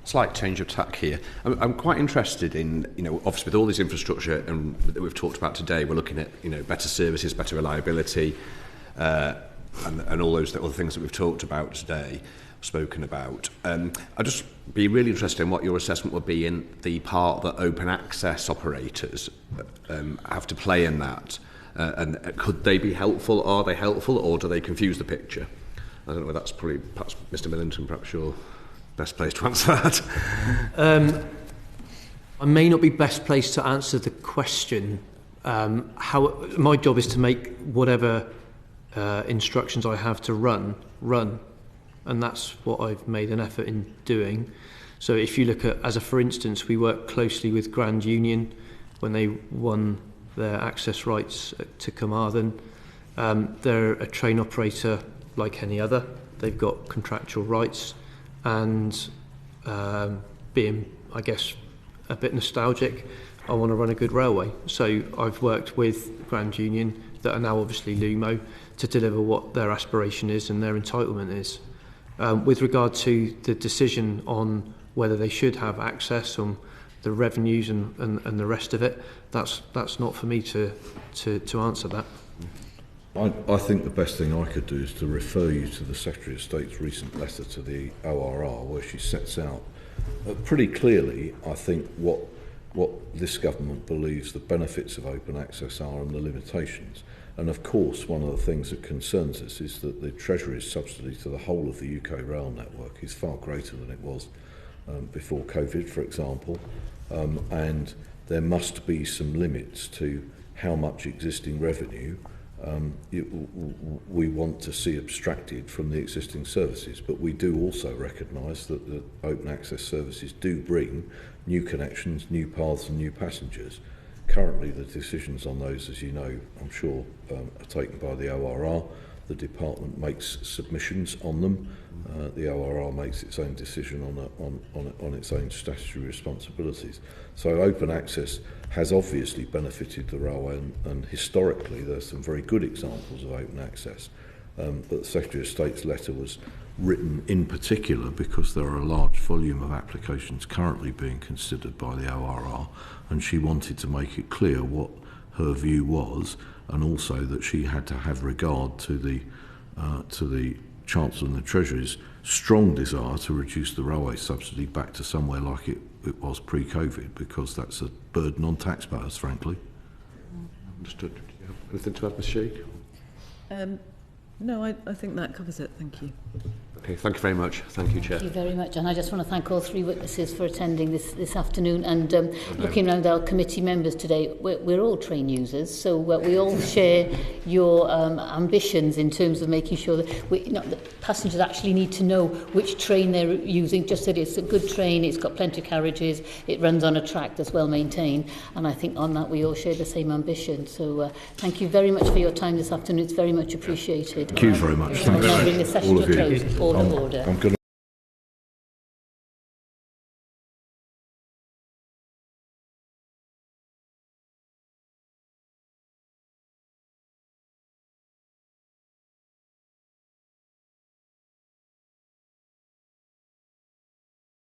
Slight change of tack here. I'm quite interested in, obviously with all this infrastructure that we've talked about today, we're looking at, better services, better reliability, and all those other things that we've talked about today, spoken about. I'd just be really interested in what your assessment would be in the part that open access operators have to play in that. And could they be helpful? Are they helpful, or do they confuse the picture? I don't know, that's probably, perhaps Mr Millington, perhaps you're best placed to answer that. I may not be best placed to answer the question. My job is to make whatever instructions I have to run, and that's what I've made an effort in doing. So if you look at, for instance, we work closely with Grand Union when they won their access rights to Carmarthen. They're a train operator like any other. They've got contractual rights, and being, I guess, a bit nostalgic, I want to run a good railway. So I've worked with Grand Union, that are now obviously Lumo, to deliver what their aspiration is and their entitlement is. With regard to the decision on whether they should have access on the revenues and the rest of it, that's not for me to answer that. I think the best thing I could do is to refer you to the Secretary of State's recent letter to the ORR, where she sets out pretty clearly, I think, what this government believes the benefits of open access are and the limitations. And of course, one of the things that concerns us is that the Treasury's subsidy to the whole of the UK rail network is far greater than it was before COVID, for example, and there must be some limits to how much existing revenue we want to see abstracted from the existing services. But we do also recognise that the open access services do bring new connections, new paths and new passengers. Currently the decisions on those, as you know, I'm sure, are taken by the ORR. the department makes submissions on them. The ORR makes its own decision on its own statutory responsibilities. So open access has obviously benefited the railway, and historically there's some very good examples of open access. But the Secretary of State's letter was written in particular because there are a large volume of applications currently being considered by the ORR, and she wanted to make it clear what her view was, and also that she had to have regard to the Chancellor and the Treasury's strong desire to reduce the railway subsidy back to somewhere like it was pre-COVID, because that's a burden on taxpayers, frankly. Understood. Do you have anything to add, Ms. Sheik? No, I think that covers it. Thank you. Okay, thank you very much. Thank you, Chair. Thank you very much, and I just want to thank all three witnesses for attending this afternoon. And looking around our committee members today, we're all train users, so we all share your ambitions in terms of making sure that the passengers actually need to know which train they're using, just that it's a good train, it's got plenty of carriages, it runs on a track that's well maintained, and I think on that we all share the same ambition. So thank you very much for your time this afternoon. It's very much appreciated. Thank you very much. Thank you. Bring the session to a close. Order. I'm going